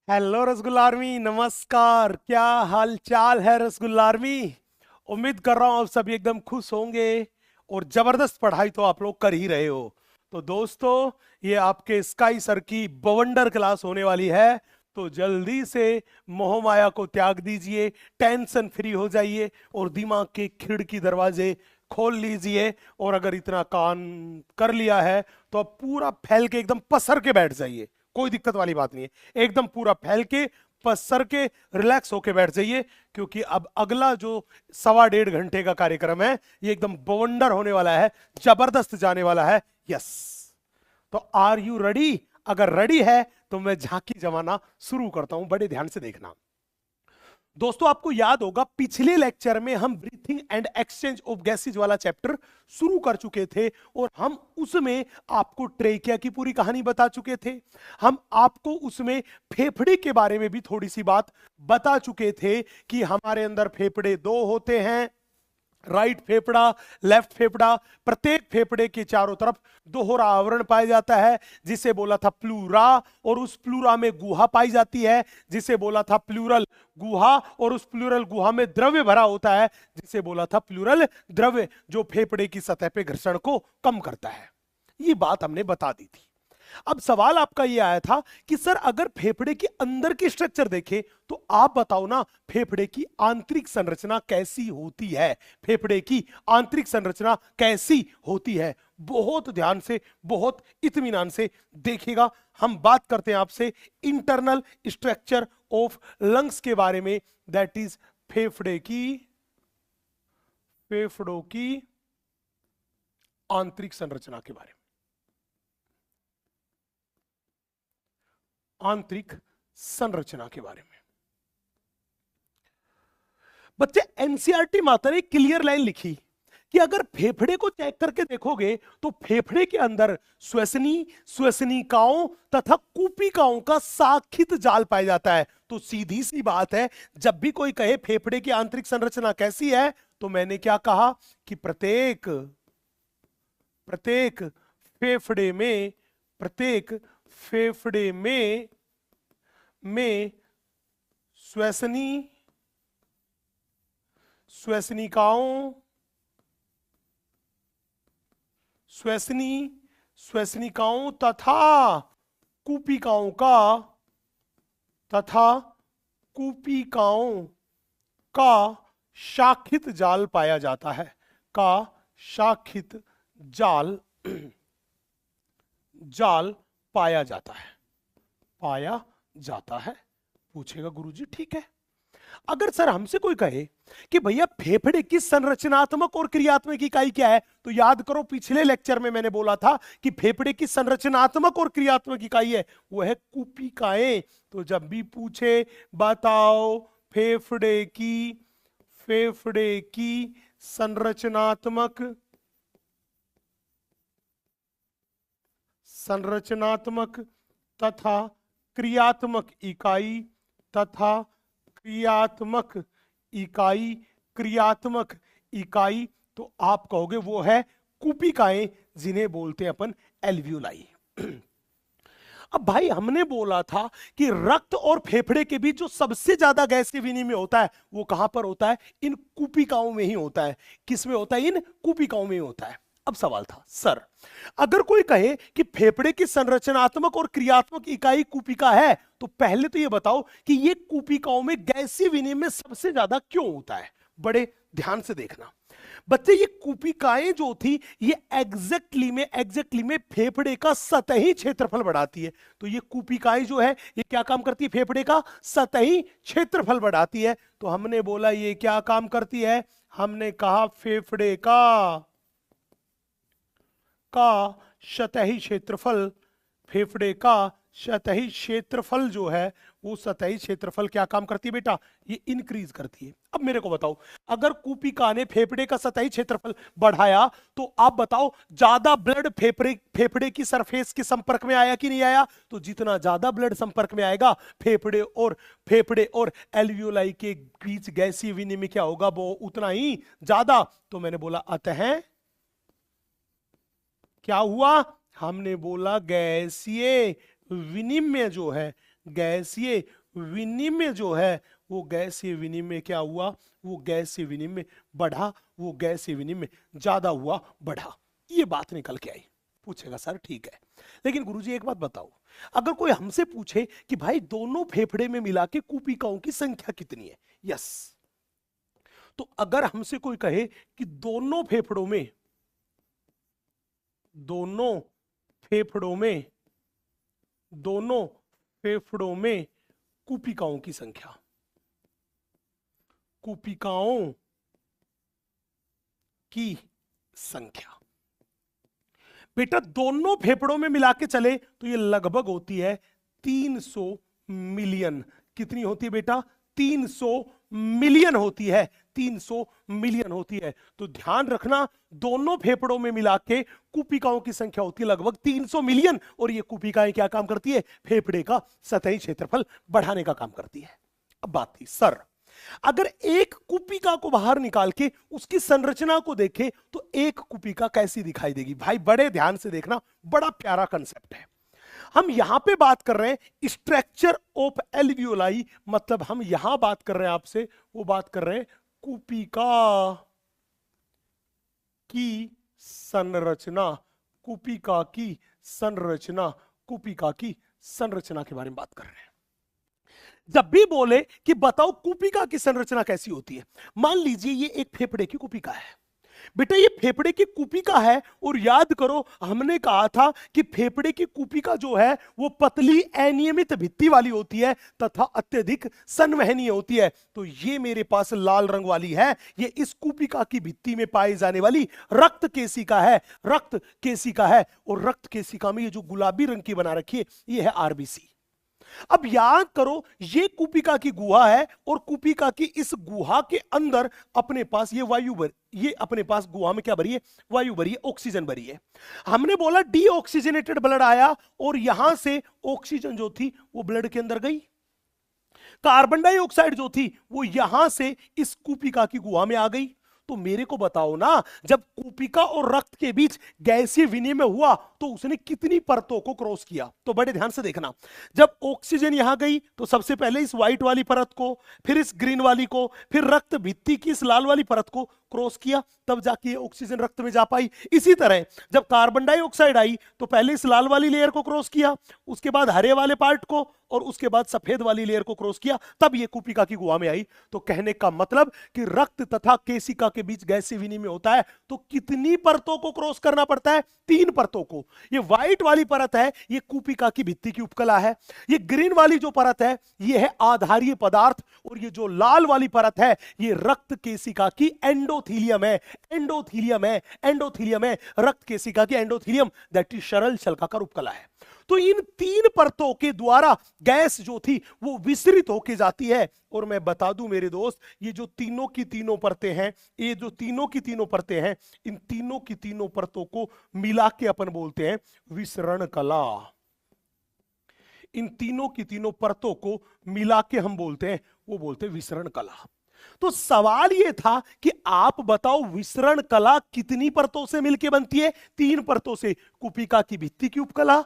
Hello rasgulla army, नमस्कार। क्या हाल चाल है रसगुल्ला आर्मी? उम्मीद कर रहा हूं आप सभी एकदम खुश होंगे और जबरदस्त पढ़ाई तो आप लोग कर ही रहे हो। तो दोस्तों, ये आपके स्काई सर की बवंडर क्लास होने वाली है। तो जल्दी से मोह माया को त्याग दीजिए, टेंशन फ्री हो जाइए और दिमाग के खिड़की दरवाजे खोल लीजिए। और अगर इतना काम कर लिया है तो अब पूरा फैल के एकदम पसर के बैठ जाइए। कोई दिक्कत वाली बात नहीं है, एकदम पूरा फैल के पसर के रिलैक्स होके बैठ जाइए, क्योंकि अब अगला जो 1.25 घंटे का कार्यक्रम है ये एकदम बवंडर होने वाला है, जबरदस्त जाने वाला है। यस, तो आर यू रेडी? अगर रेडी है तो मैं झांकी जमाना शुरू करता हूं, बड़े ध्यान से देखना। दोस्तों, आपको याद होगा पिछले लेक्चर में हम breathing and exchange of gases वाला चैप्टर शुरू कर चुके थे और हम उसमें आपको ट्रेकिया की पूरी कहानी बता चुके थे। हम आपको उसमें फेफड़े के बारे में भी थोड़ी सी बात बता चुके थे कि हमारे अंदर फेफड़े दो होते हैं, राइट फेफड़ा, लेफ्ट फेफड़ा। प्रत्येक फेफड़े के चारों तरफ दोहरा आवरण पाया जाता है जिसे बोला था प्लूरा, और उस प्लूरा में गुहा पाई जाती है जिसे बोला था प्लूरल गुहा, और उस प्लूरल गुहा में द्रव्य भरा होता है जिसे बोला था प्लूरल द्रव्य, जो फेफड़े की सतह पे घर्षण को कम करता है। ये बात हमने बता दी थी। अब सवाल आपका यह आया था कि सर अगर फेफड़े के अंदर की स्ट्रक्चर देखें तो आप बताओ ना, फेफड़े की आंतरिक संरचना कैसी होती है? फेफड़े की आंतरिक संरचना कैसी होती है? बहुत ध्यान से, बहुत इत्मीनान से देखिएगा। हम बात करते हैं आपसे इंटरनल स्ट्रक्चर ऑफ लंग्स के बारे में, दैट इज फेफड़ों की आंतरिक संरचना के बारे में। आंतरिक संरचना के बारे में बच्चे, एनसीईआरटी माता ने क्लियर लाइन लिखी कि अगर फेफड़े को चेक करके देखोगे तो फेफड़े के अंदर श्वसनी, श्वसनिकाओं तथा कूपिकाओं का साखित जाल पाया जाता है। तो सीधी सी बात है, जब भी कोई कहे फेफड़े की आंतरिक संरचना कैसी है, तो मैंने क्या कहा कि प्रत्येक प्रत्येक फेफड़े में प्रत्येक फेफड़े में श्वसनिकाओं, श्वसनिकाओं तथा कूपिकाओं का शाखित जाल पाया जाता है। का शाखित जाल पाया जाता है। पूछेगा गुरुजी ठीक है, अगर सर हमसे कोई कहे कि भैया फेफड़े की संरचनात्मक और क्रियात्मक इकाई क्या है, तो याद करो पिछले लेक्चर में मैंने बोला था कि फेफड़े की संरचनात्मक और क्रियात्मक इकाई है वो है कूपिकाएं। तो जब भी पूछे बताओ फेफड़े की संरचनात्मक तथा क्रियात्मक इकाई तो आप कहोगे वो है कूपिकाएं, जिन्हें बोलते हैं अपन एल्वियोलाई। अब भाई हमने बोला था कि रक्त और फेफड़े के बीच जो सबसे ज्यादा गैसीय विनिमय होता है वो कहां पर होता है? इन कूपिकाओं में ही होता है। किस में होता है? इन कूपिकाओं में ही होता है। अब सवाल था सर, अगर कोई कहे कि फेफड़े की संरचनात्मक और क्रियात्मक इकाई कूपिका है, तो पहले तो ये बताओ कि ये कूपिकाओं में गैसीय विनिमय सबसे ज्यादा क्यों होता है? बड़े ध्यान से देखना बच्चे, ये कूपिकाएं जो थी ये एग्जैक्टली में फेफड़े का सतही क्षेत्रफल बढ़ाती है। तो ये कूपिकाएं जो है ये क्या काम करती है? फेफड़े का सतही क्षेत्रफल बढ़ाती है। तो हमने बोला ये क्या काम करती है? हमने कहा फेफड़े का सतही क्षेत्रफल, फेफड़े का सतही क्षेत्रफल जो है वो सतही क्षेत्रफल क्या काम करती है बेटा? ये इंक्रीज करती है। अब मेरे को बताओ, अगर कूपिका ने फेफड़े का सतही क्षेत्रफल बढ़ाया तो आप बताओ ज्यादा ब्लड फेफड़े की सरफेस के संपर्क में आया कि नहीं आया? तो जितना ज्यादा ब्लड संपर्क में आएगा फेफड़े और एल्वियोलाई के बीच गैसीय विनिमय क्या होगा? वो उतना ही ज्यादा। तो मैंने बोला अतः क्या हुआ? हमने बोला गैसीय विनिमय जो है, गैसीय विनिमय जो है वो गैसीय विनिमय क्या हुआ, वो गैसीय विनिमय बढ़ा, वो गैसीय विनिमय ज्यादा हुआ, बढ़ा। ये बात निकल के आई। पूछेगा सर ठीक है, लेकिन गुरुजी एक बात बताओ, अगर कोई हमसे पूछे कि भाई दोनों फेफड़े में मिला के कूपिकाओं की संख्या कितनी है, यस, तो अगर हमसे कोई कहे कि दोनों फेफड़ों में, दोनों फेफड़ों में, दोनों फेफड़ों में कूपिकाओं की संख्या, कूपिकाओं की संख्या, बेटा दोनों फेफड़ों में मिला के चले तो ये लगभग होती है 300 मिलियन। कितनी होती है बेटा? 300 मिलियन होती है, 300 मिलियन होती है। तो ध्यान रखना, दोनों फेफड़ों में मिला के कूपिकाओं की संख्या होती है लगभग 300 मिलियन, और ये कूपिकाएं क्या काम करती है? फेफड़े का सतही क्षेत्रफल बढ़ाने का काम करती है। अब बात थी सर, अगर एक कूपिका को बाहर निकाल के उसकी संरचना को देखें तो एक कूपिका कैसी दिखाई देगी? भाई बड़े ध्यान से देखना, बड़ा प्यारा कंसेप्ट है। हम यहां पे बात कर रहे हैं स्ट्रक्चर ऑफ एल्वियोलाई, मतलब हम यहां बात कर रहे हैं आपसे, वो बात कर रहे हैं कूपिका की संरचना, कूपिका की संरचना, कूपिका की संरचना के बारे में बात कर रहे हैं। जब भी बोले कि बताओ कूपिका की संरचना कैसी होती है, मान लीजिए ये एक फेफड़े की कूपिका है, बेटा ये फेफड़े की कूपिका है, और याद करो हमने कहा था कि फेफड़े की कूपिका जो है वो पतली अनियमित भित्ति वाली होती है तथा अत्यधिक संवहनीय होती है। तो ये मेरे पास लाल रंग वाली है, ये इस कूपिका की भित्ति में पाई जाने वाली रक्त केशिका है, रक्त केशिका है। और रक्त केशिका में ये जो गुलाबी रंग की बना रखी है ये है आरबीसी। अब याद करो ये कूपिका की गुहा है, और कूपिका की इस गुहा के अंदर अपने पास ये वायु भर, ये अपने पास गुहा में क्या भरी है? वायु भरी है, ऑक्सीजन भरी है। हमने बोला डीऑक्सीजनेटेड ब्लड आया, और यहां से ऑक्सीजन जो थी वो ब्लड के अंदर गई, कार्बन डाइऑक्साइड जो थी वो यहां से इस कूपिका की गुहा में आ गई। तो मेरे को बताओ ना, जब कूपिका और रक्त के बीच गैसीय विनिमय हुआ तो उसने कितनी परतों को क्रॉस किया? तो बड़े ध्यान से देखना, जब ऑक्सीजन यहां गई तो सबसे पहले इस व्हाइट वाली परत को, फिर इस ग्रीन वाली को, फिर रक्त भित्ति की इस लाल वाली परत को क्रॉस किया, तब जाके ऑक्सीजन रक्त में जा पाई। इसी तरह जब कार्बन डाइऑक्साइड आई तो पहले इस लाल वाली लेयर को क्रॉस किया, उसके बाद हरे वाले पार्ट को, और उसके बाद सफेद वाली लेयर को क्रॉस किया, तब ये कूपिका की गुहा में आई। तो कहने का मतलब कि रक्त तथा केशिका के बीच गैसीय विनिमय होता है तो कितनी परतों को क्रॉस करना पड़ता है? 3 परतों को। ये व्हाइट वाली परत है, ये कूपिका की भित्ति की उपकला है। ये ग्रीन वाली जो परत है ये है आधारीय पदार्थ, और ये जो लाल वाली परत है ये रक्त केशिका की एंडोथीलियम है, एंडोथीलियम है, एंडोथीलियम है, रक्त केशिका की एंडोथीलियम, दैट इज सरल शल्काकार उपकला है। तो इन 3 परतों के द्वारा गैस जो थी वो विसरित होके जाती है। और मैं बता दूं मेरे दोस्त, ये जो तीनों की तीनों परतें हैं, ये जो तीनों की तीनों परतें हैं, इन तीनों की तीनों परतों को मिला के अपन बोलते हैं विसरण कला। इन तीनों की तीनों परतों को मिला के हम बोलते हैं, वो बोलते हैं विसरण कला। तो सवाल यह था कि आप बताओ विसरण कला कितनी परतों से मिलकर बनती है? 3 परतों से। कूपिका की भित्ति की उपकला,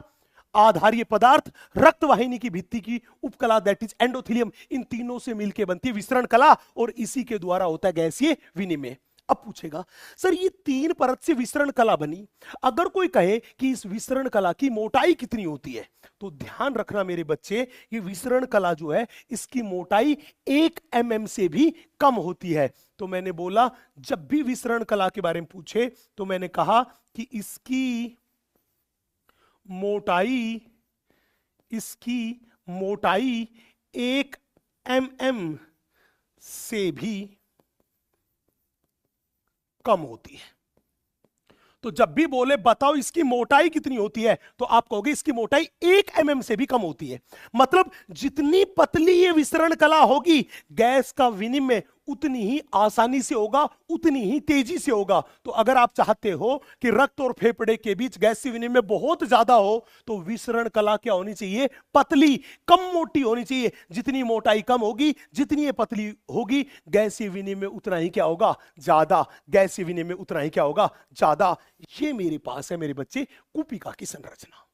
आधारीय पदार्थ, रक्तवाहिनी की भित्ति की उपकला दैट इज एंडोथीलियम, इन तीनों से मिलकर बनती है विसरण कला, और इसी के द्वारा होता है गैसीय विनिमय। अब पूछेगा सर ये 3 परत से विसरण कला बनी, अगर कोई कहे कि इस विसरण कला की मोटाई कितनी होती है, तो ध्यान रखना मेरे बच्चे, ये विसरण कला जो है इसकी मोटाई 1 mm से भी कम होती है। तो मैंने बोला जब भी विसरण कला के बारे में पूछे तो मैंने कहा कि इसकी मोटाई, इसकी मोटाई 1 mm से भी कम होती है। तो जब भी बोले बताओ इसकी मोटाई कितनी होती है, तो आप कहोगे इसकी मोटाई 1 mm से भी कम होती है। मतलब जितनी पतली ये विसरण कला होगी, गैस का विनिमय उतनी ही आसानी से होगा, उतनी ही तेजी से होगा। तो अगर आप चाहते हो कि रक्त और फेफड़े के बीच गैसीय विनिमय बहुत ज्यादा हो, तो विसरण कला क्या होनी चाहिए? पतली, कम मोटी होनी चाहिए। जितनी मोटाई कम होगी, जितनी ये पतली होगी, गैसीय विनिमय उतना ही क्या होगा? ज्यादा। गैसीय विनिमय उतना ही क्या होगा? ज्यादा। ये मेरे पास है मेरे बच्चे कूपिका की संरचना।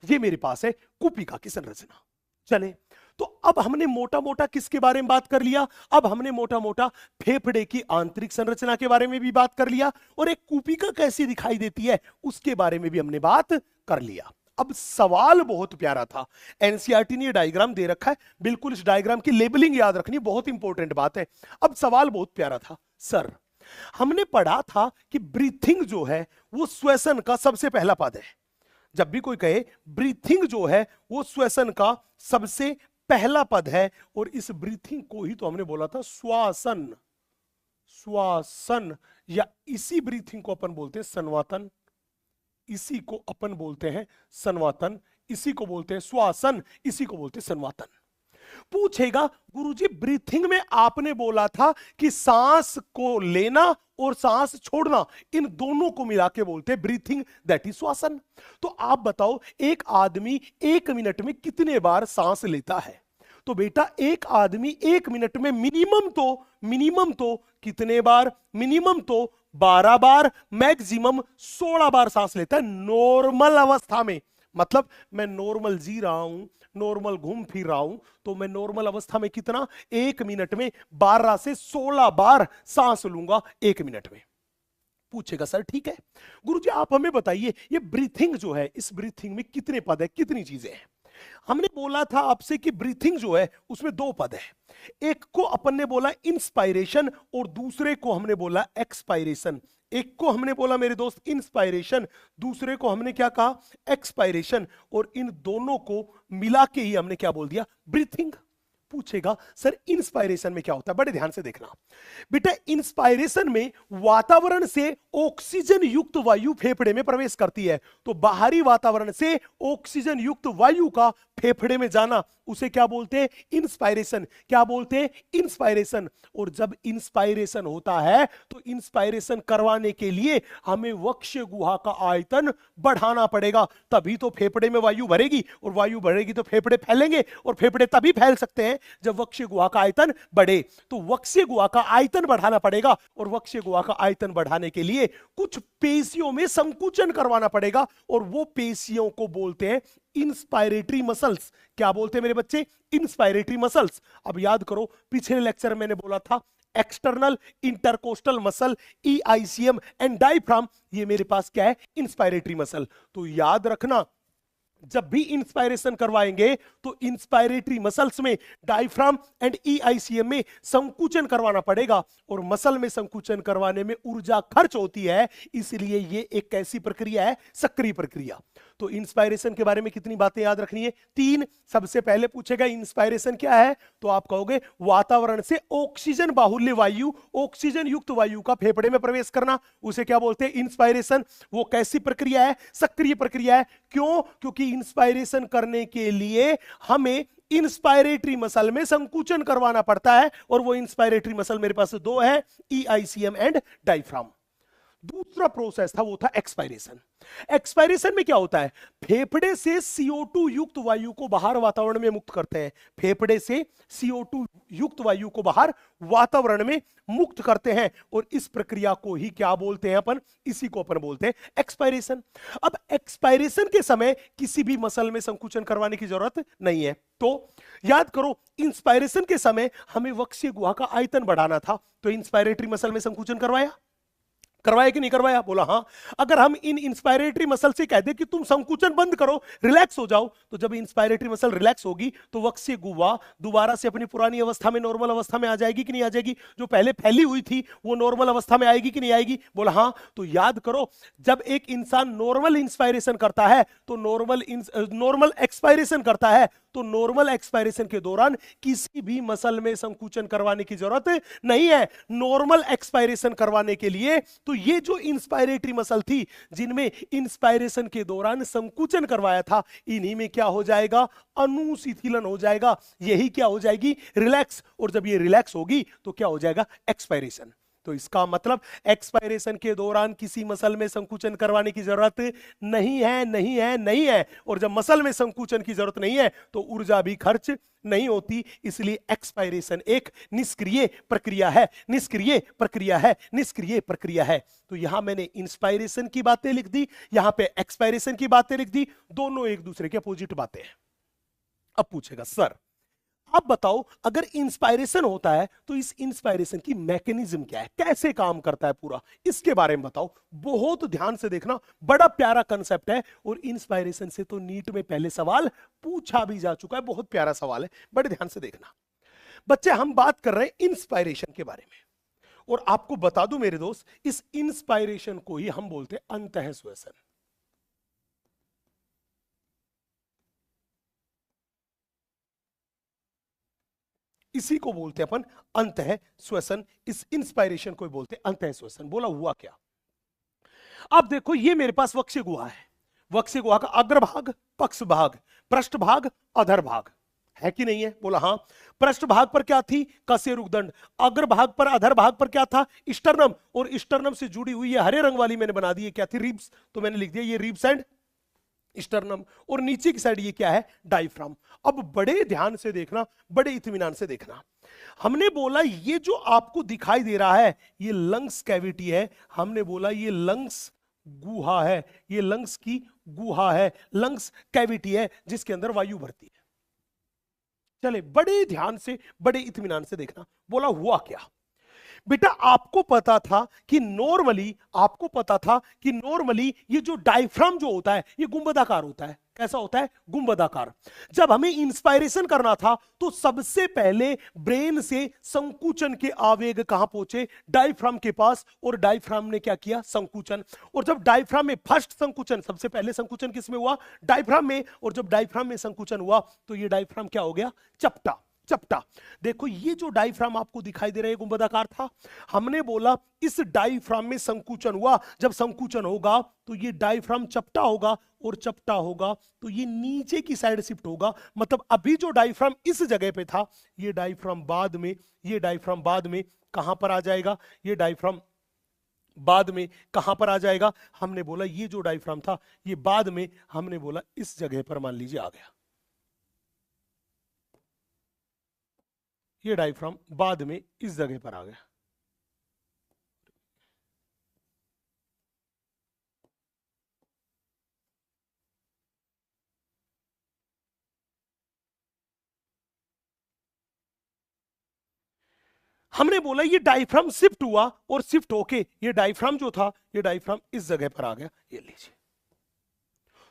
ये मेरे पास है कूपिका की संरचना। चले, तो अब हमने मोटा मोटा किसके बारे में बात कर लिया? अब हमने मोटा मोटा फेफड़े की आंतरिक संरचना के बारे में भी बात कर लिया, और एक कूपिका कैसी दिखाई देती है उसके बारे में भी हमने बात कर लिया। अब सवाल बहुत प्यारा था, एनसीईआरटी ने डायग्राम दे रखा है, बिल्कुल इस डायग्राम की लेबलिंग याद रखनी बहुत इंपॉर्टेंट बात है। अब सवाल बहुत प्यारा था, सर हमने पढ़ा था कि ब्रीथिंग जो है वो श्वसन का सबसे पहला पद है। जब भी कोई कहे ब्रीथिंग जो है वो श्वसन का सबसे पहला पद है, और इस ब्रीथिंग को ही तो हमने बोला था श्वासन, श्वासन, या इसी ब्रीथिंग को अपन बोलते हैं संवातन, इसी को अपन बोलते हैं संवातन, इसी को बोलते हैं श्वासन, इसी को बोलते हैं संवातन। पूछेगा गुरुजी ब्रीथिंग में आपने बोला था कि सांस को लेना और सांस छोड़ना, इन दोनों को मिला के बोलते हैं ब्रीथिंग, दैट इज श्वासन। तो आप बताओ एक आदमी 1 मिनट में कितने बार सांस लेता है? तो बेटा एक आदमी 1 मिनट में मिनिमम तो कितने बार? मिनिमम तो 12 बार, मैक्सिमम 16 बार सांस लेता है नॉर्मल अवस्था में। मतलब मैं नॉर्मल जी रहा हूं, नॉर्मल घूम फिर रहा हूं, तो मैं नॉर्मल अवस्था में कितना? 1 मिनट में 12 से 16 बार सांस लूंगा 1 मिनट में। पूछेगा सर ठीक है गुरुजी आप हमें बताइए ये ब्रीथिंग जो है, इस ब्रीथिंग में कितने पद है, कितनी चीजें हैं? हमने बोला था आपसे कि ब्रीथिंग जो है उसमें 2 पद है। एक को अपन ने बोला इंस्पायरेशन और दूसरे को हमने बोला एक्सपायरेशन। एक को हमने बोला मेरे दोस्त इंस्पायरेशन, दूसरे को हमने क्या कहा? एक्सपायरेशन, और इन दोनों को मिला के ही हमने क्या बोल दिया? ब्रीथिंग। पूछेगा सर इंस्पायरेशन में क्या होता है? बड़े ध्यान से देखना बेटा, इंस्पायरेशन में वातावरण से ऑक्सीजन युक्त वायु फेफड़े में प्रवेश करती है। तो बाहरी वातावरण से ऑक्सीजन युक्त वायु का फेफड़े में जाना उसे क्या बोलते हैं? इंस्पायरेशन। क्या बोलते हैं? इंस्पायरेशन। और जब इंस्पायरेशन होता है तो इंस्पायरेशन करवाने के लिए हमें वक्ष गुहा का आयतन बढ़ाना पड़ेगा, तभी तो फेफड़े में वायु भरेगी, और वायु भरेगी तो फेफड़े फैलेंगे, और फेफड़े तभी फैल सकते हैं जब वक्ष गुहा का आयतन बढ़े। तो वक्ष गुहा का आयतन बढ़ाना पड़ेगा, और वक्ष गुहा का आयतन बढ़ाने के लिए कुछ पेशियों में संकुचन करवाना पड़ेगा, और वो पेशियों को बोलते हैं इंस्पायरेटरी मसल्स। क्या बोलते हैं मेरे बच्चे? Inspiratory muscles. अब याद करो पिछले लेक्चर में मैंने बोला था external intercostal muscle, EICM and diaphragm, ये मेरे पास क्या है? Inspiratory muscle. तो याद रखना जब भी इंस्पायरेशन करवाएंगे तो इंस्पायरेटरी मसल्स में, डायफ्राम एंड ईआईसीएम में संकुचन करवाना पड़ेगा, और मसल में संकुचन करवाने में ऊर्जा खर्च होती है, इसलिए ये एक कैसी प्रक्रिया है? सक्रिय प्रक्रिया। तो इंस्पायरेशन के बारे में कितनी बातें याद रखनी है? 3। सबसे पहले पूछेगा इंस्पायरेशन क्या है, तो आप कहोगे वातावरण से ऑक्सीजन बाहुल्य वायु, ऑक्सीजन युक्त वायु का फेफड़े में प्रवेश करना, उसे क्या बोलते हैं? इंस्पायरेशन। वो कैसी प्रक्रिया है? सक्रिय प्रक्रिया है। क्यों? क्योंकि इंस्पायरेशन करने के लिए हमें इंस्पायरेटरी मसल में संकुचन करवाना पड़ता है, और वो इंस्पायरेटरी मसल मेरे पास 2 है, ईआईसीएम एंड डायफ्राम। दूसरा प्रोसेस था वो था एक्सपायरेशन। एक्सपायरेशन में क्या होता है? फेफड़े से CO2 युक्त वायु को बाहर वातावरण में मुक्त करते हैं। फेफड़े से CO2 युक्त वायु को बाहर वातावरण में मुक्त करते हैं, और इस प्रक्रिया को ही क्या बोलते हैं अपन? इसी को अपन बोलते हैं एक्सपायरेशन। अब एक्सपायरेशन के समय किसी भी मसल में संकुचन करवाने की जरूरत नहीं है। तो याद करो इंस्पायरेशन के समय हमें वक्ष गुहा का आयतन बढ़ाना था, तो इंस्पायरेटरी मसल में संकुचन करवाया कि नहीं करवाया? बोला हाँ। अगर हम इन इंस्पायरेटरी मसल से कह दे कि तुम संकुचन बंद करो, रिलैक्स हो जाओ, तो जब इंस्पायरेटरी मसल रिलैक्स होगी तो वक्ष गुहा दोबारा से अपनी पुरानी अवस्था में, नॉर्मल अवस्था में आ जाएगी कि नहीं आ जाएगी? जो पहले फैली हुई थी वो नॉर्मल अवस्था में आएगी कि नहीं आएगी? बोला हाँ। तो याद करो जब एक इंसान नॉर्मल इंस्पायरेशन करता है तो नॉर्मल एक्सपायरेशन करता है, तो नॉर्मल एक्सपायरेशन के दौरान किसी भी मसल में संकुचन करवाने की जरूरत नहीं है। नॉर्मल एक्सपायरेशन करवाने के लिए तो ये जो इंस्पायरेटरी मसल थी जिनमें इंस्पायरेशन के दौरान संकुचन करवाया था, इन्हीं में क्या हो जाएगा? अनुशीतलन हो जाएगा। यही क्या हो जाएगी? रिलैक्स। और जब ये रिलैक्स होगी तो क्या हो जाएगा? एक्सपायरेशन। तो इसका मतलब एक्सपायरेशन के दौरान किसी मसल में संकुचन करवाने की जरूरत नहीं है, नहीं है, नहीं है। और जब मसल में संकुचन की जरूरत नहीं है तो ऊर्जा भी खर्च नहीं होती। इसलिए एक्सपायरेशन एक निष्क्रिय प्रक्रिया है, निष्क्रिय प्रक्रिया है, निष्क्रिय प्रक्रिया है। तो यहां मैंने इंस्पायरेशन की बातें लिख दी, यहां पे एक्सपायरेशन की बातें लिख दी, दोनों एक दूसरे के अपोजिट बातें हैं। अब पूछेगा सर आप बताओ अगर इंस्पायरेशन होता है तो इस इंस्पायरेशन की मैकेनिज्म क्या है, कैसे काम करता है पूरा, इसके बारे में बताओ। बहुत ध्यान से देखना, बड़ा प्यारा कंसेप्ट है। और इंस्पायरेशन से तो नीट में पहले सवाल पूछा भी जा चुका है, बहुत प्यारा सवाल है, बड़े ध्यान से देखना। बच्चे हम बात कर रहे हैं इंस्पायरेशन के बारे में, और आपको बता दूं मेरे दोस्त, इस इंस्पायरेशन को ही हम बोलते हैं अंतः श्वसन। इसी को बोलते हैं अपन अंतः श्वसन, इस इंस्पायरेशन को बोलते हैं अंतः श्वसन। बोला हुआ क्या? अब देखो ये मेरे पास वक्ष गुहा है, वक्ष गुहा का अग्रभाग, पक्ष भाग, पृष्ठ भाग, अधर भाग है कि नहीं है? बोला हाँ। पृष्ठ भाग पर क्या थी? कशेरुकदंड। अग्र भाग पर, अधर भाग पर क्या था? स्टर्नम। और स्टर्नम से जुड़ी हुई है हरे रंग वाली मैंने बना दी है, क्या थी? रिब्स। तो मैंने लिख दिया ये रिब्स एंड स्टर्नम। और नीचे की साइड ये क्या है? डायफ्राम। अब बड़े ध्यान से देखना, बड़े इत्मीनान से देखना। हमने बोला ये जो आपको दिखाई दे रहा है ये लंग्स कैविटी है, हमने बोला ये लंग्स गुहा है, ये लंग्स की गुहा है, लंग्स कैविटी है जिसके अंदर वायु भरती है। चले बड़े ध्यान से, बड़े इत्मीनान से देखना। बोला हुआ क्या? बेटा आपको पता था कि नॉर्मली, आपको पता था कि नॉर्मली ये जो डायफ्राम जो होता है ये गुंबदाकार होता है। कैसा होता है? गुंबदाकार। जब हमें इंस्पायरेशन करना था तो सबसे पहले ब्रेन से संकुचन के आवेग कहां पहुंचे? डायफ्राम के पास। और डायफ्राम ने क्या किया? संकुचन। और जब डायफ्राम में फर्स्ट संकुचन, सबसे पहले संकुचन किसमें हुआ? डायफ्राम में। और जब डायफ्राम में संकुचन हुआ तो ये डायफ्राम क्या हो गया? चपटा। चपटा। देखो ये जो डायफ्राम आपको दिखाई दे रहा है गुंबदाकार था, हमने बोला इस डायफ्राम में संकुचन हुआ, जब संकुचन होगा तो ये डायफ्राम चपटा होगा, और चपटा होगा तो ये नीचे की साइड शिफ्ट होगा। मतलब अभी जो डायफ्राम इस जगह पे था, ये डायफ्राम बाद में, ये डायफ्राम बाद में कहां पर आ जाएगा? ये डायफ्राम बाद में कहां पर आ जाएगा? हमने बोला ये जो डायफ्राम था ये बाद में, हमने बोला इस जगह पर मान लीजिए आ गया। ये डायफ्राम बाद में इस जगह पर आ गया। हमने बोला ये डायफ्राम शिफ्ट हुआ, और शिफ्ट होके ये डायफ्राम जो था, ये डायफ्राम इस जगह पर आ गया। ये लीजिए।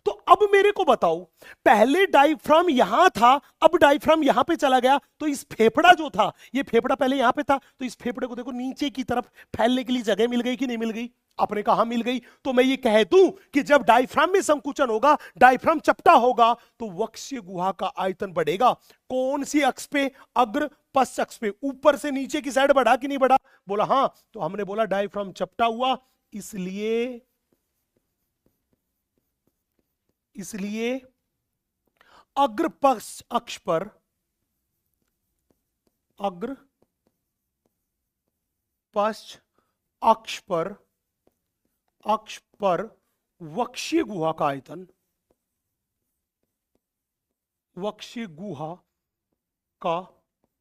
तो अब मेरे को बताओ, पहले डायफ्राम यहां था, अब डायफ्राम यहां पे चला गया, तो इस फेफड़ा जो था, ये फेफड़ा पहले यहां पे था, तो इस फेफड़े को देखो नीचे की तरफ फैलने के लिए जगह मिल गई कि नहीं मिल गई? आपने कहा मिल गई। तो मैं ये कह दूं कि जब डायफ्राम में संकुचन होगा, डायफ्राम चपटा होगा, तो वक्ष्य गुहा का आयतन बढ़ेगा। कौन सी अक्ष पे? अग्र पश्च अक्ष पे। ऊपर से नीचे की साइड बढ़ा कि नहीं बढ़ा? बोला हाँ। तो हमने बोला डायफ्राम चपटा हुआ, इसलिए अग्र पश्च अक्ष पर, अग्र पश्च अक्ष पर वक्ष्य गुहा का आयतन, वक्ष्य गुहा का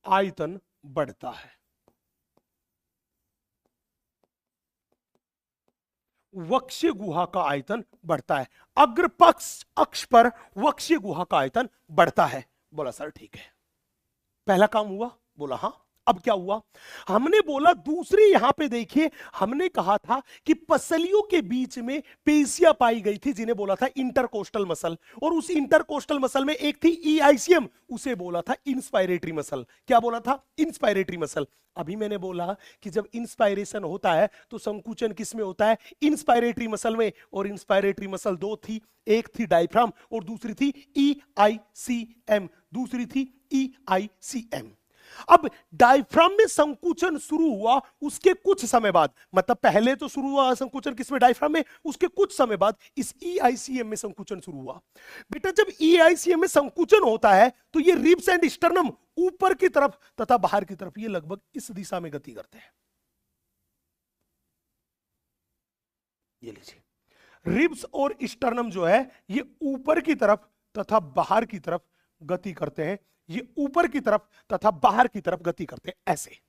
आयतन बढ़ता है। वक्ष्य गुहा का आयतन बढ़ता है। अग्र पक्ष अक्ष पर वक्ष्य गुहा का आयतन बढ़ता है। बोला सर ठीक है, पहला काम हुआ। बोला हाँ। अब क्या हुआ? हमने बोला दूसरी, यहां पे देखिए, हमने कहा था कि पसलियों के बीच में पेशियां पाई गई थी जिन्हें बोला था इंटरकोस्टल मसल, और उस इंटरकोस्टल मसल में एक थी ईआईसीएम, उसे बोला था इंस्पायरेटरी मसल। क्या बोला था? Inspiratory muscle. अभी मैंने बोला कि जब इंस्पायरेशन होता है तो संकुचन किस में होता है? इंस्पायरेटरी मसल में। और इंस्पायरेटरी मसल दो थी, एक थी डायफ्राम और दूसरी थी ईआईसीएम, दूसरी थी ईआईसीएम। अब डायफ्राम में संकुचन शुरू हुआ, उसके कुछ समय बाद, मतलब पहले तो शुरू हुआ संकुचन किसमें? डायफ्राम में। उसके कुछ समय बाद इस ईआईसीएम में संकुचन शुरू हुआ। बेटा जब ईआईसीएम में संकुचन होता है तो ये रिब्स एंड स्टर्नम ऊपर की तरफ तथा बाहर की तरफ, ये लगभग इस दिशा में गति करते हैं। ये लीजिए, रिब्स और स्टर्नम जो है ये ऊपर की तरफ तथा बाहर की तरफ गति करते हैं, ये ऊपर की तरफ तथा बाहर की तरफ गति करते हैं ऐसे।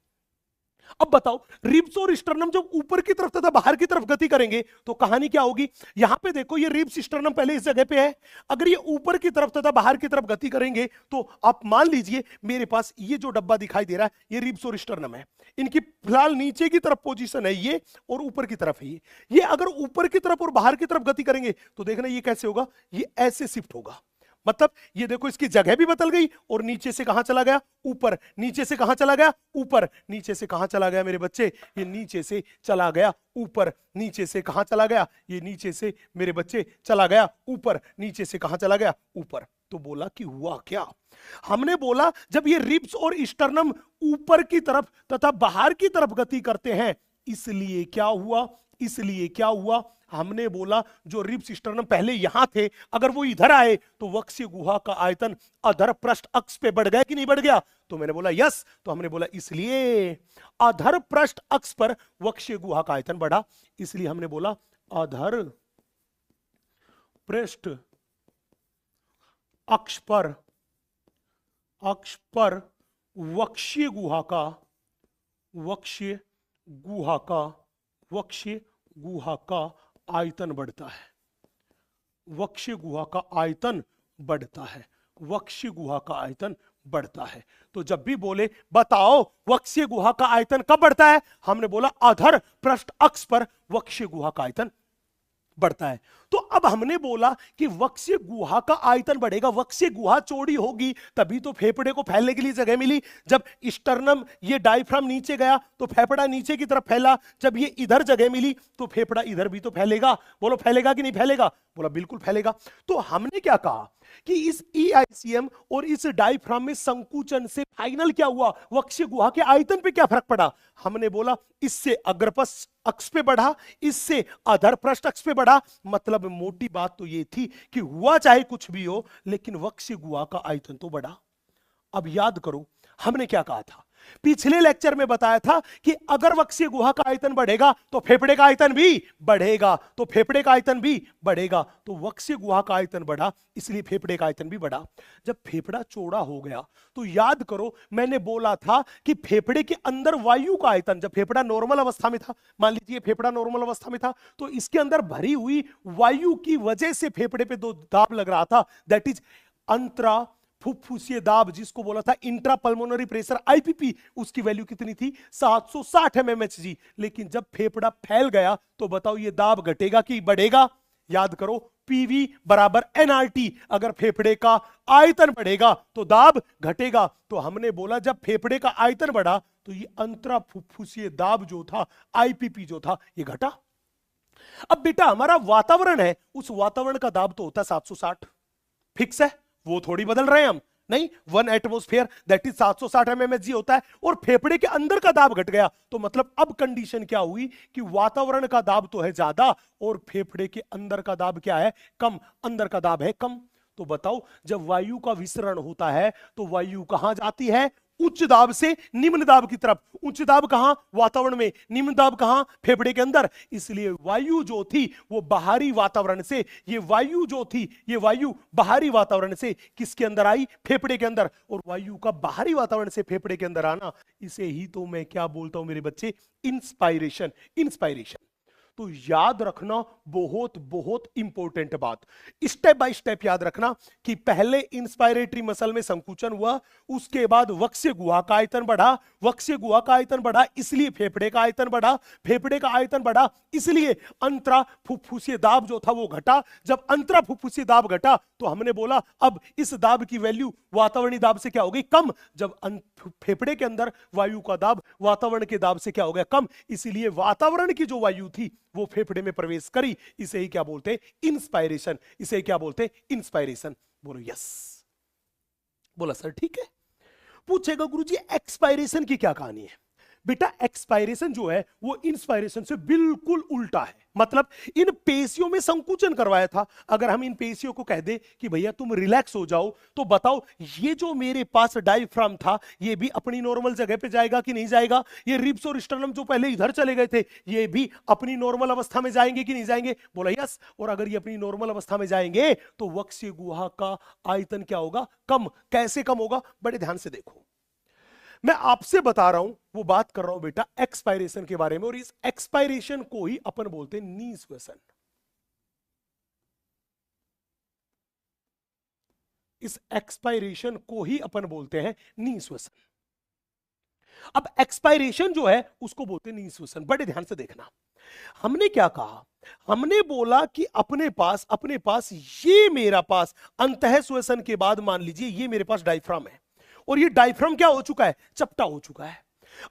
अब बताओ, रिब्स और स्टर्नम जब ऊपर की तरफ तथा बाहर की तरफ गति करेंगे तो कहानी क्या होगी? यहां पे देखो, ये रिब्स स्टर्नम पहले इस जगह पे है, अगर ये ऊपर की तरफ तथा बाहर की तरफ गति करेंगे तो आप मान लीजिए मेरे पास ये जो डब्बा दिखाई दे रहा है ये रिब्स और स्टर्नम है, इनकी फिलहाल नीचे की तरफ पोजीशन है ये और ऊपर की तरफ है ये अगर ऊपर की तरफ और बाहर की तरफ गति करेंगे तो देखना ये कैसे होगा, ये ऐसे शिफ्ट होगा। मतलब ये देखो, इसकी जगह भी बदल गई और नीचे से कहां चला गया? ऊपर। नीचे से कहां चला गया? ऊपर। नीचे से कहां चला गया मेरे बच्चे? ये नीचे से चला गया ऊपर। नीचे से कहां चला गया? ये नीचे से मेरे बच्चे चला गया ऊपर। नीचे से कहां चला गया? ऊपर। तो बोला कि हुआ क्या? हमने बोला जब ये रिब्स और स्टर्नम ऊपर की तरफ तथा बाहर की तरफ गति करते हैं, इसलिए क्या हुआ? इसलिए क्या हुआ? हमने बोला जो रिब्स स्टर्नम पहले यहां थे, अगर वो इधर आए तो वक्ष्य गुहा का आयतन अधर पृष्ठ अक्ष पे बढ़ गया कि नहीं बढ़ गया? तो मैंने बोला यस। तो हमने बोला इसलिए अधर पृष्ठ अक्ष पर वक्ष्य गुहा का आयतन बढ़ा, इसलिए हमने बोला अधर पृष्ठ अक्ष पर वक्ष्य गुहा का आयतन बढ़ता है। वक्ष्य गुहा का आयतन बढ़ता है। वक्ष्य गुहा का आयतन बढ़ता है। तो जब भी बोले बताओ वक्ष्य गुहा का आयतन कब बढ़ता है, हमने बोला अधर पृष्ठ अक्ष पर वक्ष्य गुहा का आयतन बढ़ता है। तो अब हमने बोला कि वक्ष्य गुहा का आयतन बढ़ेगा, वक्ष्य गुहा चौड़ी होगी तभी तो फेफड़े को फैलने के लिए जगह मिली। जब स्टर्नम ये डायफ्राम नीचे गया तो फेफड़ा नीचे की तरफ फैला, जब ये इधर जगह मिली तो फेफड़ा इधर भी तो फैलेगा। बोलो फैलेगा कि नहीं फैलेगा? बोला बिल्कुल फैलेगा। तो हमने क्या कहा कि इस EICM और इस डायफ्राम में संकुचन से फाइनल क्या हुआ? वक्ष्य गुहा के आयतन पे क्या फर्क पड़ा? हमने बोला इससे अग्रपृष्ठ अक्ष पे बढ़ा, इससे अधर पृष्ठ अक्ष पे बढ़ा। मतलब मोटी बात तो ये थी कि हुआ चाहे कुछ भी हो लेकिन वक्ष्य गुहा का आयतन तो बढ़ा। अब याद करो हमने क्या कहा था? पिछले लेक्चर में बताया था कि अगर वक्ष्य गुहा का आयतन बढ़ेगा तो फेफड़े का आयतन भी बढ़ेगा, तो फेफड़े का आयतन भी बढ़ेगा। तो वक्ष्य गुहा का आयतन बढ़ा इसलिए फेफड़े का आयतन भी बढ़ा। जब फेफड़ा चौड़ा हो गया तो याद करो मैंने बोला था कि फेफड़े के अंदर वायु का आयतन, जब फेफड़ा नॉर्मल अवस्था में था, मान लीजिए फेफड़ा नॉर्मल अवस्था में था, तो इसके अंदर भरी हुई वायु की वजह से फेफड़े पे दो दाब लग रहा था, दैट इज अंतरा फुफ्फुसीय दाब, जिसको बोला था इंट्रा पल्मोनरी प्रेशर IPP। उसकी वैल्यू कितनी थी? 760 mmHg। लेकिन जब फेफड़ा फैल गया तो बताओ ये दाब घटेगा कि बढ़ेगा? याद करो PV बराबर nRT। अगर फेफड़े का आयतन बढ़ेगा तो दाब घटेगा। तो हमने बोला जब फेफड़े का आयतन बढ़ा तो ये अंतरा फुफ्फुसीय दाब जो था, IPP जो था, ये घटा। अब बेटा हमारा वातावरण है, उस वातावरण का दाब तो होता है 760, फिक्स है, वो थोड़ी बदल रहे हैं हम, नहीं। 1 एटमॉस्फेयर दैट इज 760 mmHg होता है और फेफड़े के अंदर का दाब घट गया। तो मतलब अब कंडीशन क्या हुई कि वातावरण का दाब तो है ज्यादा और फेफड़े के अंदर का दाब क्या है? कम। अंदर का दाब है कम। तो बताओ जब वायु का विसरण होता है तो वायु कहां जाती है? उच्च दाब से निम्न दाब की तरफ। उच्च दाब कहां? वातावरण में। निम्न दाब कहां? फेफड़े के अंदर। इसलिए वायु जो थी वो बाहरी वातावरण से, ये वायु जो थी ये वायु बाहरी वातावरण से किसके अंदर आई? फेफड़े के अंदर। और वायु का बाहरी वातावरण से फेफड़े के अंदर आना, इसे ही तो मैं क्या बोलता हूं मेरे बच्चे? इंस्पायरेशन। इंस्पायरेशन। तो याद रखना बहुत बहुत इंपॉर्टेंट बात, स्टेप बाय स्टेप याद रखना कि पहले इंस्पायरेटरी मसल में संकुचन हुआ, उसके बाद वक्ष्य गुहा का आयतन बढ़ा, वक्ष्य गुहा का आयतन बढ़ा इसलिए फेफड़े का आयतन बढ़ा, फेफड़े का आयतन बढ़ा इसलिए अंतरा फुफ्फुसीय दाब जो था वो घटा। जब अंतरा फुफ्फुसीय दाब घटा तो हमने बोला अब इस दाब की वैल्यू वातावरणीय दाब से क्या हो गई? कम। जब फेफड़े के अंदर वायु का दाब वातावरण के दाब से क्या हो गया? कम। इसीलिए वातावरण की जो वायु थी वो फेफड़े में प्रवेश करी। इसे ही क्या बोलते हैं? इंस्पायरेशन। इसे क्या बोलते हैं? इंस्पायरेशन। बोलो यस। बोला सर ठीक है। पूछेगा गुरुजी एक्सपायरेशन की क्या कहानी है? बेटा एक्सपायरेशन जो है वो इंस्पायरेशन से बिल्कुल उल्टा है। मतलब इन पेशियों में संकुचन करवाया था। अगर हम इन पेशियों को कह दे कि भैया तुम रिलैक्स हो जाओ, तो बताओ ये जो मेरे पास डायफ्राम था ये भी अपनी नॉर्मल जगह पे जाएगा कि नहीं जाएगा? ये रिब्स और स्टर्नम जो पहले इधर चले गए थे ये भी अपनी नॉर्मल अवस्था में जाएंगे कि नहीं जाएंगे? बोला यस। और अगर ये अपनी नॉर्मल अवस्था में जाएंगे तो वक्ष्य गुहा का आयतन क्या होगा? कम। कैसे कम होगा? बड़े ध्यान से देखो, मैं आपसे बता रहा हूं, वो बात कर रहा हूं बेटा एक्सपायरेशन के बारे में, और इस एक्सपायरेशन को ही अपन बोलते हैं नी श्वसन। इस एक्सपायरेशन को ही अपन बोलते हैं नी श्वसन। अब एक्सपायरेशन जो है उसको बोलते हैं नी श्वसन। बड़े ध्यान से देखना, हमने क्या कहा? हमने बोला कि अपने पास ये मेरा पास अंतः श्वसन के बाद मान लीजिए ये मेरे पास डायफ्राम है, और ये डायफ्राम क्या हो चुका है? चपटा हो चुका है।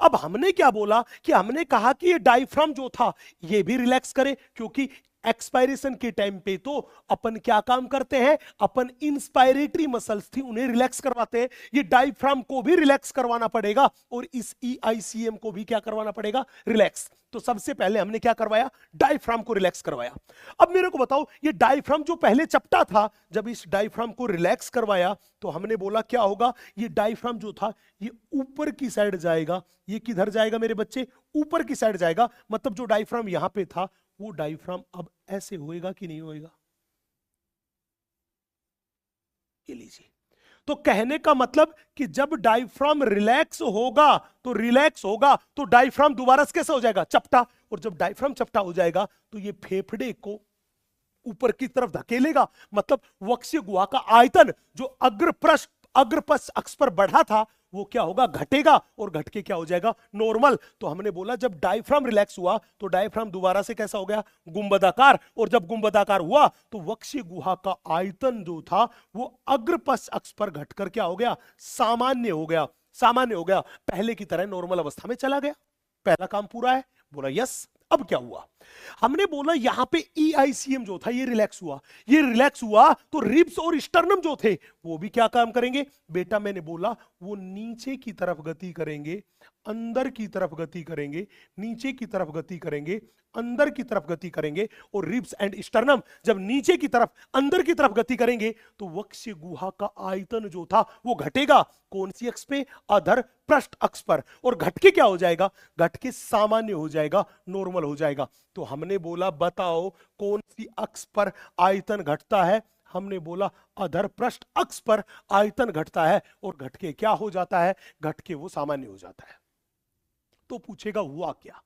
अब हमने क्या बोला कि हमने कहा कि ये डायफ्राम जो था ये भी रिलैक्स करे, क्योंकि एक्सपायरेशन के टाइम पे तो अपन क्या काम करते हैं? अपन इंस्पायरेटरी मसल्स थी उन्हें रिलैक्स करवाते हैं। ये डायफ्राम को भी रिलैक्स करवाना पड़ेगा और इस ईआईसीएम को भी क्या करवाना पड़ेगा? रिलैक्स। तो सबसे पहले हमने क्या करवाया? डायफ्राम को रिलैक्स करवाया। अब मेरे को बताओ, ये डायफ्राम जो पहले चपटा था, जब इस डायफ्राम को रिलैक्स करवाया तो हमने बोला क्या होगा? ये डायफ्राम जो था ये ऊपर की साइड जाएगा। ये किधर जाएगा मेरे बच्चे? ऊपर की साइड जाएगा। मतलब जो डायफ्राम यहां पे था वो डायफ्राम अब ऐसे होएगा कि नहीं होएगा? ये लीजिए। तो कहने का मतलब कि जब डायफ्राम रिलैक्स होगा तो डायफ्राम दोबारा कैसा हो जाएगा? चपटा। और जब डायफ्राम चपटा हो जाएगा तो ये फेफड़े को ऊपर की तरफ धकेलेगा। मतलब वक्ष्य गुहा का आयतन जो अग्रपृष्ठ अक्ष पर बढ़ा था वो क्या होगा? घटेगा। और घट के क्या हो जाएगा? नॉर्मल। तो हमने बोला जब डायफ्राम रिलैक्स हुआ तो डायफ्राम दोबारा से कैसा हो गया? गुंबदाकार। और जब गुंबदाकार हुआ तो वक्ष्य गुहा का आयतन जो था वो अग्रपृष्ठ अक्ष पर घटकर क्या हो गया? सामान्य हो गया। सामान्य हो गया, पहले की तरह नॉर्मल अवस्था में चला गया। पहला काम पूरा है। बोला यस। अब क्या हुआ? हमने बोला यहां पे ईआईसीएम जो था ये रिलैक्स हुआ तो रिब्स और स्टर्नम जो थे वो भी क्या काम करेंगे? बेटा मैंने बोला वो नीचे की तरफ गति करेंगे, अंदर की तरफ गति करेंगे, नीचे की तरफ गति करेंगे, अंदर की तरफ गति करेंगे। और रिब्स एंड स्टर्नम जब नीचे की तरफ अंदर की तरफ गति करेंगे तो वक्ष्य गुहा का आयतन जो था वो घटेगा। कौन सी अक्ष पे? अधर पृष्ठ अक्ष पर। और घट के क्या हो जाएगा? घट के सामान्य हो जाएगा, नॉर्मल हो जाएगा। तो हमने बोला बताओ कौन सी अक्ष पर आयतन घटता है? हमने बोला अधर पृष्ठ अक्ष पर आयतन घटता है। और घट के क्या हो जाता है? घट के वो सामान्य हो जाता है। तो पूछेगा हुआ क्या?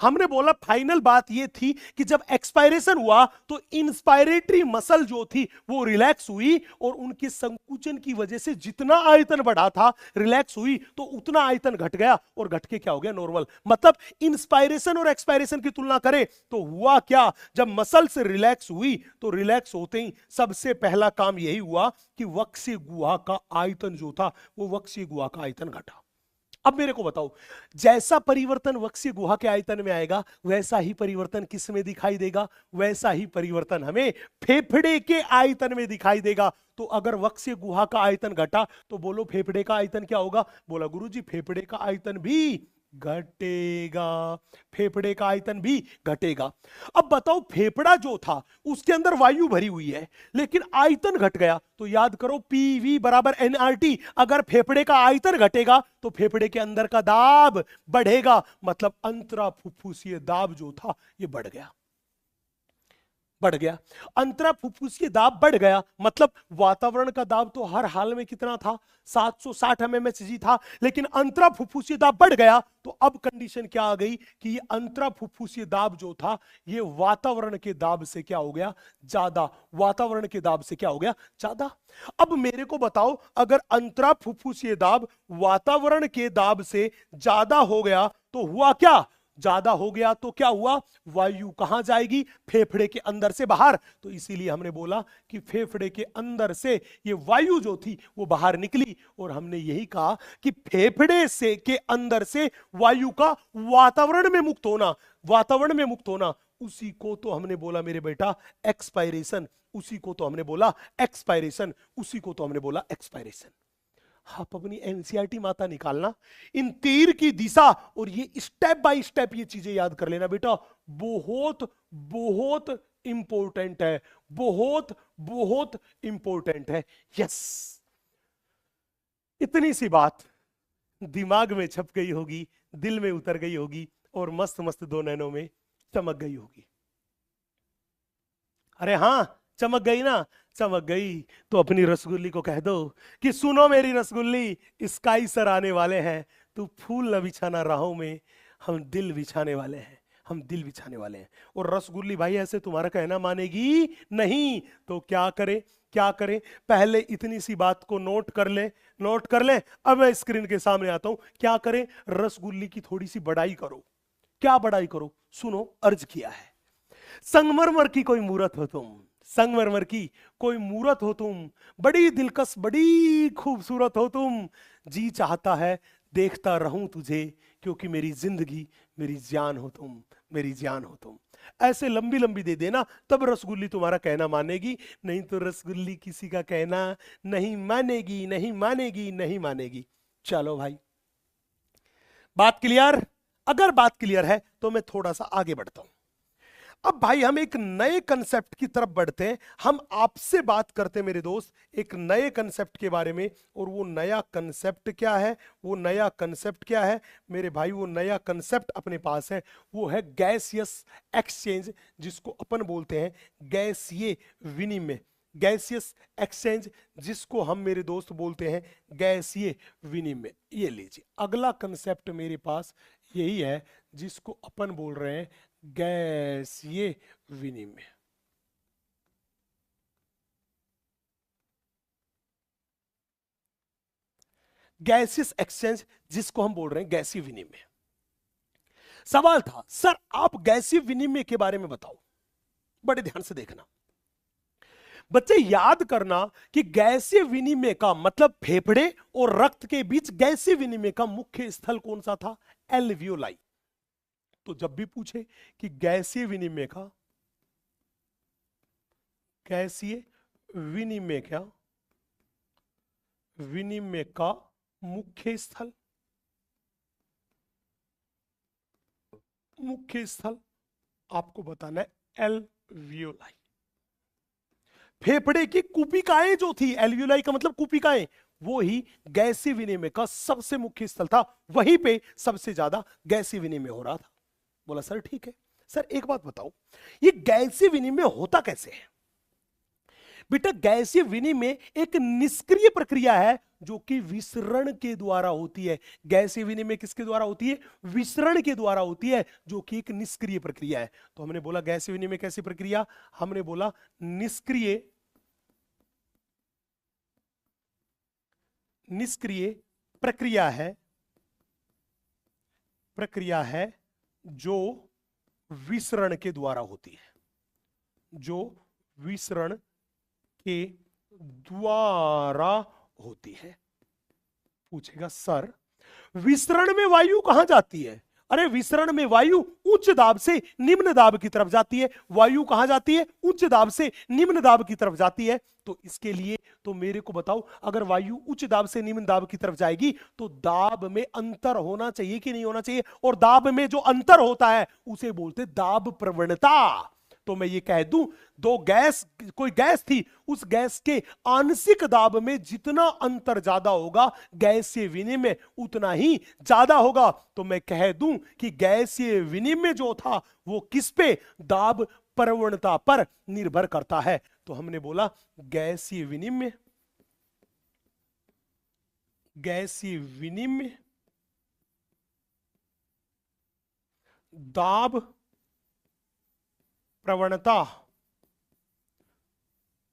हमने बोला फाइनल बात यह थी कि जब एक्सपायरेशन हुआ तो इंस्पायरेटरी मसल जो थी वो रिलैक्स हुई, और उनके संकुचन की वजह से जितना आयतन बढ़ा था रिलैक्स हुई तो उतना आयतन घट गया, और घट के क्या हो गया? नॉर्मल। मतलब इंस्पायरेशन और एक्सपायरेशन की तुलना करें तो हुआ क्या? जब मसल से रिलैक्स हुई तो रिलैक्स होते ही सबसे पहला काम यही हुआ कि वक्ष्य गुहा का आयतन जो था वो वक्ष्य गुहा का आयतन घटा। अब मेरे को बताओ, जैसा परिवर्तन वक्ष्य गुहा के आयतन में आएगा वैसा ही परिवर्तन किस में दिखाई देगा? वैसा ही परिवर्तन हमें फेफड़े के आयतन में दिखाई देगा। तो अगर वक्ष्य गुहा का आयतन घटा तो बोलो फेफड़े का आयतन क्या होगा? बोला गुरुजी फेफड़े का आयतन भी घटेगा। फेफड़े का आयतन भी घटेगा। अब बताओ फेफड़ा जो था उसके अंदर वायु भरी हुई है लेकिन आयतन घट गया, तो याद करो पीवी बराबर एनआरटी। अगर फेफड़े का आयतन घटेगा तो फेफड़े के अंदर का दाब बढ़ेगा। मतलब अंतरा फुफ्फुसीय दाब जो था ये बढ़ गया। अंतरा फुफ्फुसीय दाब बढ़ गया। मतलब वातावरण का दाब तो हर हाल में कितना था? 760 mmHg था, लेकिन अंतरा फुफ्फुसीय दाब बढ़ गया। तो अब कंडीशन क्या आ गई कि ये अंतरा फुफ्फुसीय दाब जो था ये वातावरण के दाब से क्या हो गया? ज्यादा। वातावरण के दाब से क्या हो गया? ज्यादा। अब मेरे को बताओ, अगर अंतरा फुफ्फुसीय दाब वातावरण के दाब से ज्यादा हो गया तो हुआ क्या? ज्यादा हो गया तो क्या हुआ? वायु कहां जाएगी? फेफड़े के अंदर से बाहर। तो इसीलिए हमने बोला कि फेफड़े के अंदर से ये वायु जो थी वो बाहर निकली, और हमने यही कहा कि फेफड़े से के अंदर से वायु का वातावरण में मुक्त होना, उसी को तो हमने बोला मेरे बेटा एक्सपायरेशन। आप अपनी एनसीईआरटी माता निकालना, इन तीर की दिशा और ये स्टेप बाय स्टेप ये चीजें याद कर लेना बेटा। बहुत बहुत इंपॉर्टेंट है, बहुत बहुत इंपॉर्टेंट है। यस, इतनी सी बात दिमाग में छप गई होगी, दिल में उतर गई होगी और मस्त मस्त दो नैनों में चमक गई होगी। अरे हां, चमक गई ना? चमक गई तो अपनी रसगुल्ली को कह दो कि सुनो मेरी रसगुल्ली, स्काई सर आने वाले हैं, तू फूल न बिछाना राहों में, हम दिल बिछाने वाले हैं, हम दिल बिछाने वाले हैं। और रसगुल्ली भाई ऐसे तुम्हारा कहना मानेगी नहीं, तो क्या करे, क्या करें? पहले इतनी सी बात को नोट कर ले, नोट कर ले। अब मैं स्क्रीन के सामने आता हूं, क्या करें? रसगुल्ली की थोड़ी सी बड़ाई करो। क्या बड़ाई करो? सुनो, अर्ज किया है, संगमरमर की कोई मूरत हो तुम, संगमरमर की कोई मूरत हो तुम, बड़ी दिलकश बड़ी खूबसूरत हो तुम, जी चाहता है देखता रहूं तुझे, क्योंकि मेरी जिंदगी मेरी जान हो तुम, मेरी जान हो तुम। ऐसे लंबी लंबी दे देना, तब रसगुल्ली तुम्हारा कहना मानेगी, नहीं तो रसगुल्ली किसी का कहना नहीं मानेगी, नहीं मानेगी, नहीं मानेगी। चलो भाई, बात क्लियर? अगर बात क्लियर है तो मैं थोड़ा सा आगे बढ़ता हूं। अब भाई हम एक नए कंसेप्ट की तरफ बढ़ते हैं। हम आपसे बात करते हैं मेरे दोस्त एक नए कंसेप्ट के बारे में। और वो नया कंसेप्ट क्या है? वो नया कंसेप्ट क्या है मेरे भाई? वो नया कंसेप्ट अपने पास है, वो है गैसियस एक्सचेंज, जिसको अपन बोलते हैं गैसीय विनिमय। गैसियस एक्सचेंज, जिसको हम मेरे दोस्त बोलते हैं गैसीय विनिमय। ये लीजिए, अगला कंसेप्ट मेरे पास यही है, जिसको अपन बोल रहे हैं गैसीय विनिमय। गैसियस एक्सचेंज, जिसको हम बोल रहे हैं गैसीय विनिमय। सवाल था, सर आप गैसीय विनिमय के बारे में बताओ। बड़े ध्यान से देखना बच्चे, याद करना कि गैसीय विनिमय का मतलब फेफड़े और रक्त के बीच गैसीय विनिमय का मुख्य स्थल कौन सा था? एल्वियोलाई। तो जब भी पूछे कि गैसीय विनिमय का, गैसीय विनिमय क्या, विनिमय का मुख्य स्थल, मुख्य स्थल आपको बताना है एल्वियोलाई। फेफड़े की कुपिकाएं जो थी, एल्वियोलाई का मतलब कुपिकाएं, वो ही गैसीय विनिमय का सबसे मुख्य स्थल था, वहीं पे सबसे ज्यादा गैसीय विनिमय हो रहा था। बोला सर ठीक है। सर एक बात बताओ, ये गैसीय विनिमय होता कैसे है? बेटा गैसीय विनिमय एक निष्क्रिय प्रक्रिया है, जो कि विसरण के द्वारा होती है। गैसीय विनिमय किसके द्वारा होती है? विसरण के द्वारा होती है, जो कि एक निष्क्रिय प्रक्रिया है। तो हमने बोला गैसीय विनिमय कैसी प्रक्रिया? हमने बोला निष्क्रिय, निष्क्रिय प्रक्रिया है, प्रक्रिया है जो विसरण के द्वारा होती है, जो विसरण के द्वारा होती है। पूछेगा सर विसरण में वायु कहां जाती है? अरे विसरण में वायु उच्च दाब से निम्न दाब की तरफ जाती है। वायु कहां जाती है? उच्च दाब से निम्न दाब की तरफ जाती है। तो इसके लिए तो मेरे को बताओ, अगर वायु उच्च दाब से निम्न दाब की तरफ जाएगी तो दाब में अंतर होना चाहिए कि नहीं होना चाहिए? और दाब में जो अंतर होता है उसे बोलते दाब प्रवणता। तो मैं ये कह दूं, दो गैस, कोई गैस थी, उस गैस के आंशिक दाब में जितना अंतर ज्यादा होगा, गैसीय विनिमय उतना ही ज्यादा होगा। तो मैं कह दूं कि गैसीय विनिमय जो था वो किस पे? दाब प्रवणता पर निर्भर करता है। तो हमने बोला गैसीय विनिमय, गैसीय विनिमय दाब प्रवणता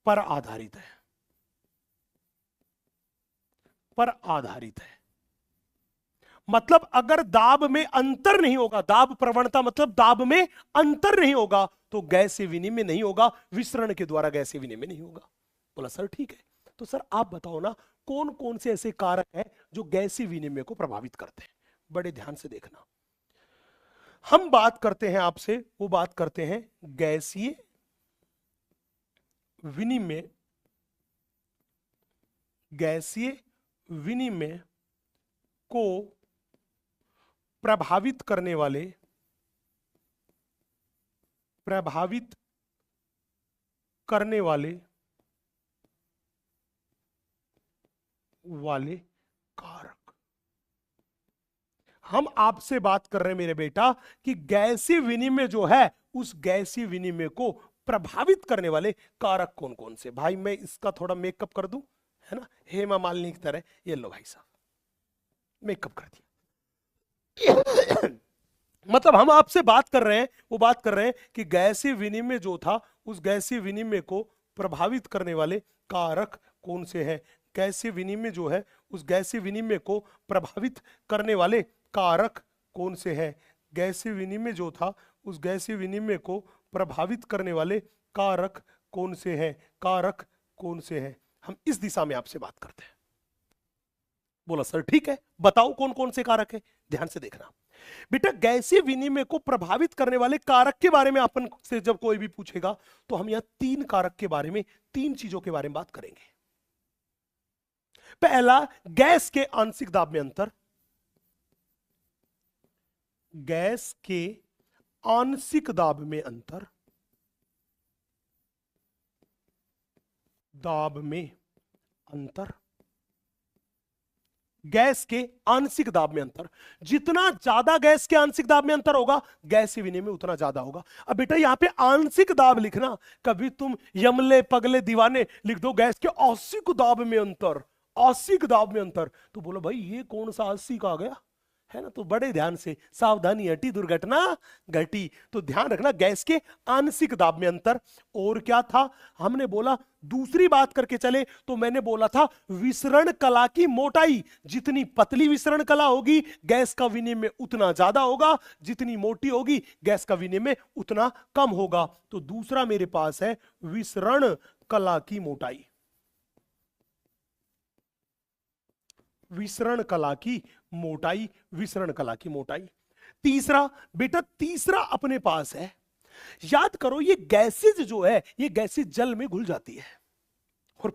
पर आधारित है, पर आधारित है। मतलब अगर दाब में अंतर नहीं होगा, दाब प्रवणता मतलब दाब में अंतर नहीं होगा, तो गैसीय विनिमय नहीं होगा, विसरण के द्वारा गैसीय विनिमय नहीं होगा। बोला सर ठीक है। तो सर आप बताओ ना, कौन कौन से ऐसे कारक हैं जो गैसीय विनिमय को प्रभावित करते हैं? बड़े ध्यान से देखना, हम बात करते हैं आपसे, वो बात करते हैं गैसीय विनिमय, गैसीय विनिमय को प्रभावित करने वाले वाले कारक। हम आपसे बात कर रहे हैं मेरे बेटा कि गैसीय विनिमय जो है, उस गैसीय विनिमय को प्रभावित करने वाले कारक कौन कौन से। भाई मैं इसका थोड़ा मेकअप कर दूं, है ना, हेमा मालिनी की तरह। ये लो भाई साहब, मेकअप कर दिया। मतलब हम आपसे बात कर रहे हैं, वो बात कर रहे हैं कि गैसीय विनिमय जो था, उस गैसीय विनिमय को प्रभावित करने वाले कारक कौन से हैं। गैसीय विनिमय जो है, उस गैसीय विनिमय को प्रभावित करने वाले कारक कौन से हैं। गैसीय विनिमय जो था, उस गैसीय विनिमय को प्रभावित करने वाले कारक कौन से हैं, कारक कौन से हैं। हम इस दिशा में आपसे बात करते हैं। बोला सर ठीक है, बताओ कौन कौन से कारक है। ध्यान से देखना बेटा, गैसीय विनिमय को प्रभावित करने वाले कारक के बारे में अपन से जब कोई भी पूछेगा तो हम यहां तीन कारक के बारे में, तीन चीजों के बारे में बात करेंगे। पहला, गैस के आंशिक दाब में अंतर। गैस के आंशिक दाब में अंतर, दाब में अंतर। गैस के आंशिक दाब में अंतर, जितना ज्यादा गैस के आंशिक दाब में अंतर होगा, गैसीय विनिमय उतना ज्यादा होगा। अब बेटा यहां पे आंशिक दाब लिखना, कभी तुम यमले पगले दीवाने लिख दो गैस के औसिक दाब में अंतर, औसिक दाब में अंतर, तो बोलो भाई ये कौन सा औसिक आ गया, है ना। तो बड़े ध्यान से, सावधानी हटी दुर्घटना घटी। तो ध्यान रखना, गैस के आंशिक दाब में अंतर। और क्या था हमने बोला, दूसरी बात करके चले तो मैंने बोला था विसरण कला की मोटाई। जितनी पतली विसरण कला होगी, गैस का विनिमय उतना ज्यादा होगा, जितनी मोटी होगी, गैस का विनिमय उतना कम होगा। तो दूसरा मेरे पास है विसरण कला की मोटाई, विसरण कला की मोटाई, विसरण कला की मोटाई। तीसरा बेटा, तीसरा अपने पास है, याद करो ये गैसेज जो है, ये गैसेज जल में घुल जाती है। और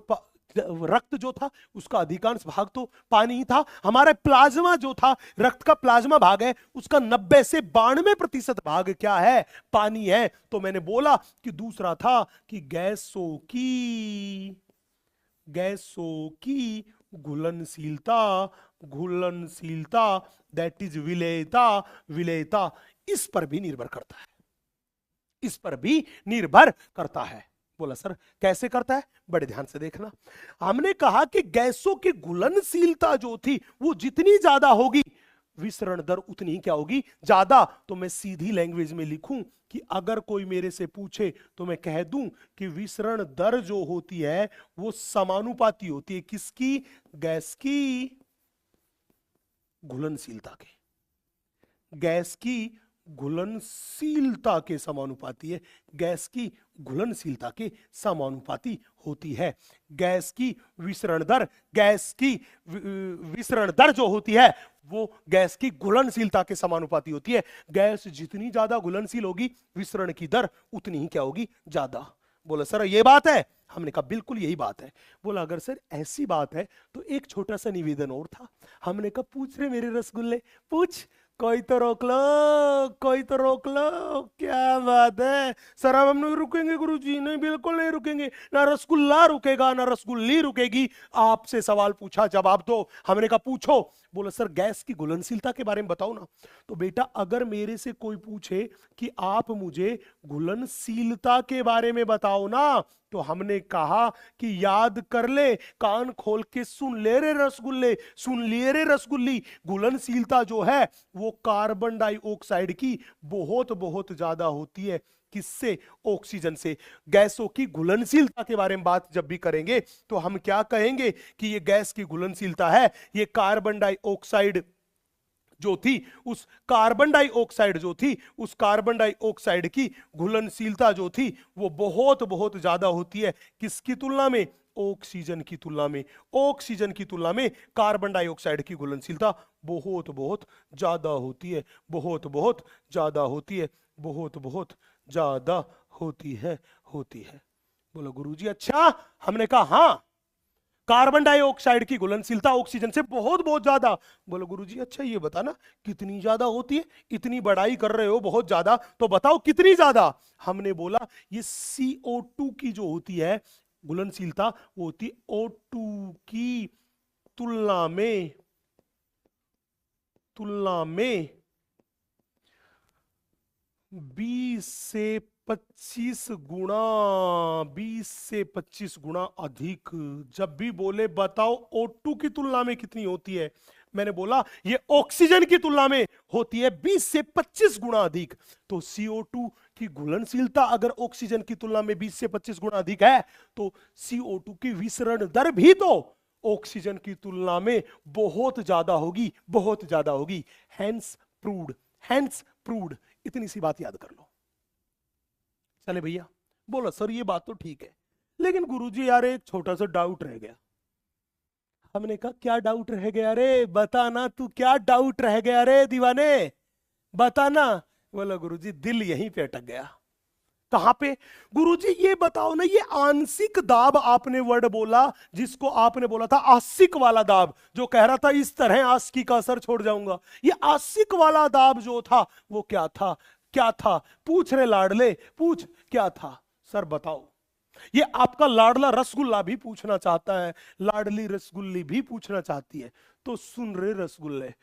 रक्त जो था उसका अधिकांश भाग तो पानी ही था। हमारा प्लाज्मा जो था, रक्त का प्लाज्मा भाग है, उसका 90 से 92% भाग क्या है, पानी है। तो मैंने बोला कि दूसरा था कि गैसों की घुलनशीलता, घुलनशीलता, दैट इज विलेयता, विलेयता, इस पर भी निर्भर करता है, इस पर भी निर्भर करता है। बोला सर कैसे करता है, बड़े ध्यान से देखना। हमने कहा कि गैसों की घुलनशीलता जो थी वो जितनी ज्यादा होगी, विसरण दर उतनी ही क्या होगी, ज्यादा। तो मैं सीधी लैंग्वेज में लिखूं कि अगर कोई मेरे से पूछे तो मैं कह दूं कि विसरण दर जो होती है वो समानुपाती होती है किसकी, गैस की घुलनशीलता के, गैस की घुलनशीलता के समानुपाती है, गैस की घुलनशीलता के समानुपाती होती है। गैस की विसरण दर, गैस की विसरण दर जो होती है वो गैस की घुलनशीलता के समानुपाती होती है। गैस जितनी ज्यादा घुलनशील होगी, विसरण की दर उतनी ही क्या होगी, ज्यादा। बोला सर ये बात है, हमने कहा बिल्कुल यही बात है। बोला अगर सर ऐसी बात है तो एक छोटा सा निवेदन और था। हमने कहा पूछ रहे मेरे रसगुल्ले, पूछ, कोई तो रोक लो, कोई तो रोक लो। क्या बात है सर, हम नहीं रुकेंगे गुरुजी, नहीं बिल्कुल नहीं रुकेंगे, ना रसगुल्ला रुकेगा ना रसगुल्ली रुकेगी। आपसे सवाल पूछा, जवाब दो। हमने कहा पूछो। बोला सर गैस की घुलनशीलता के बारे में बताओ ना। तो बेटा अगर मेरे से कोई पूछे कि आप मुझे घुलनशीलता के बारे में बताओ ना, तो हमने कहा कि याद कर ले, कान खोल के सुन ले रे रसगुल्ले, सुन लिए रे रसगुल्ली। घुलनशीलता जो है वो कार्बन डाइऑक्साइड की बहुत बहुत ज्यादा होती है। किससे, ऑक्सीजन से। गैसों की घुलनशीलता के बारे में बात जब भी करेंगे तो हम क्या कहेंगे कि ये गैस की घुलनशीलता है, ये कार्बन डाइऑक्साइड जो थी, उस कार्बन डाइऑक्साइड जो थी, उस कार्बन डाइऑक्साइड की घुलनशीलता जो थी वो बहुत बहुत ज्यादा होती है। किसकी तुलना में, ऑक्सीजन की तुलना में। ऑक्सीजन की तुलना में कार्बन डाइऑक्साइड की घुलनशीलता बहुत बहुत ज्यादा होती है, बहुत बहुत ज्यादा होती है, बहुत बहुत ज्यादा होती है, होती है। बोलो गुरुजी अच्छा। हमने कहा हाँ, कार्बन डाइऑक्साइड की घुलनशीलता ऑक्सीजन से बहुत बहुत ज्यादा। बोलो गुरुजी अच्छा ये बता ना कितनी ज्यादा होती है, इतनी बड़ाई कर रहे हो बहुत ज्यादा, तो बताओ कितनी ज्यादा। हमने बोला ये CO2 की जो होती है घुलनशीलता वो होती है O2 की तुलना में 20 से 25 गुना, 20 से 25 गुना अधिक। जब भी बोले बताओ O2 की तुलना में कितनी होती है, मैंने बोला ये ऑक्सीजन की तुलना में होती है 20 से 25 गुना अधिक। तो CO2 की घुलनशीलता अगर ऑक्सीजन की तुलना में 20 से 25 गुना अधिक है तो CO2 की विसरण दर भी तो ऑक्सीजन की तुलना में बहुत ज्यादा होगी, बहुत ज्यादा होगी। Hence proved. इतनी सी बात याद कर लो। चले भैया, बोलो सर ये बात तो ठीक है, लेकिन गुरुजी यार एक छोटा सा डाउट रह गया। हमने कहा क्या डाउट रह गया रे, बताना तू क्या डाउट रह गया रे दीवाने, बताना। बोला गुरुजी दिल यहीं पे अटक गया। कहां पे? गुरुजी ये बताओ ना, ये आंशिक दाब आपने वर्ड बोला जिसको आपने बोला था आशिक वाला दाब, जो कह रहा था इस तरह आशिकी का असर छोड़ जाऊंगा। ये आशिक वाला दाब जो था वो क्या था? क्या था? पूछ रहे लाडले, पूछ क्या था? सर बताओ। ये आपका लाडला रसगुल्ला भी पूछना चाहता है, लाडली रसगुल्ली भी पूछना चाहती है। तो सुन रे रसगुल्ले,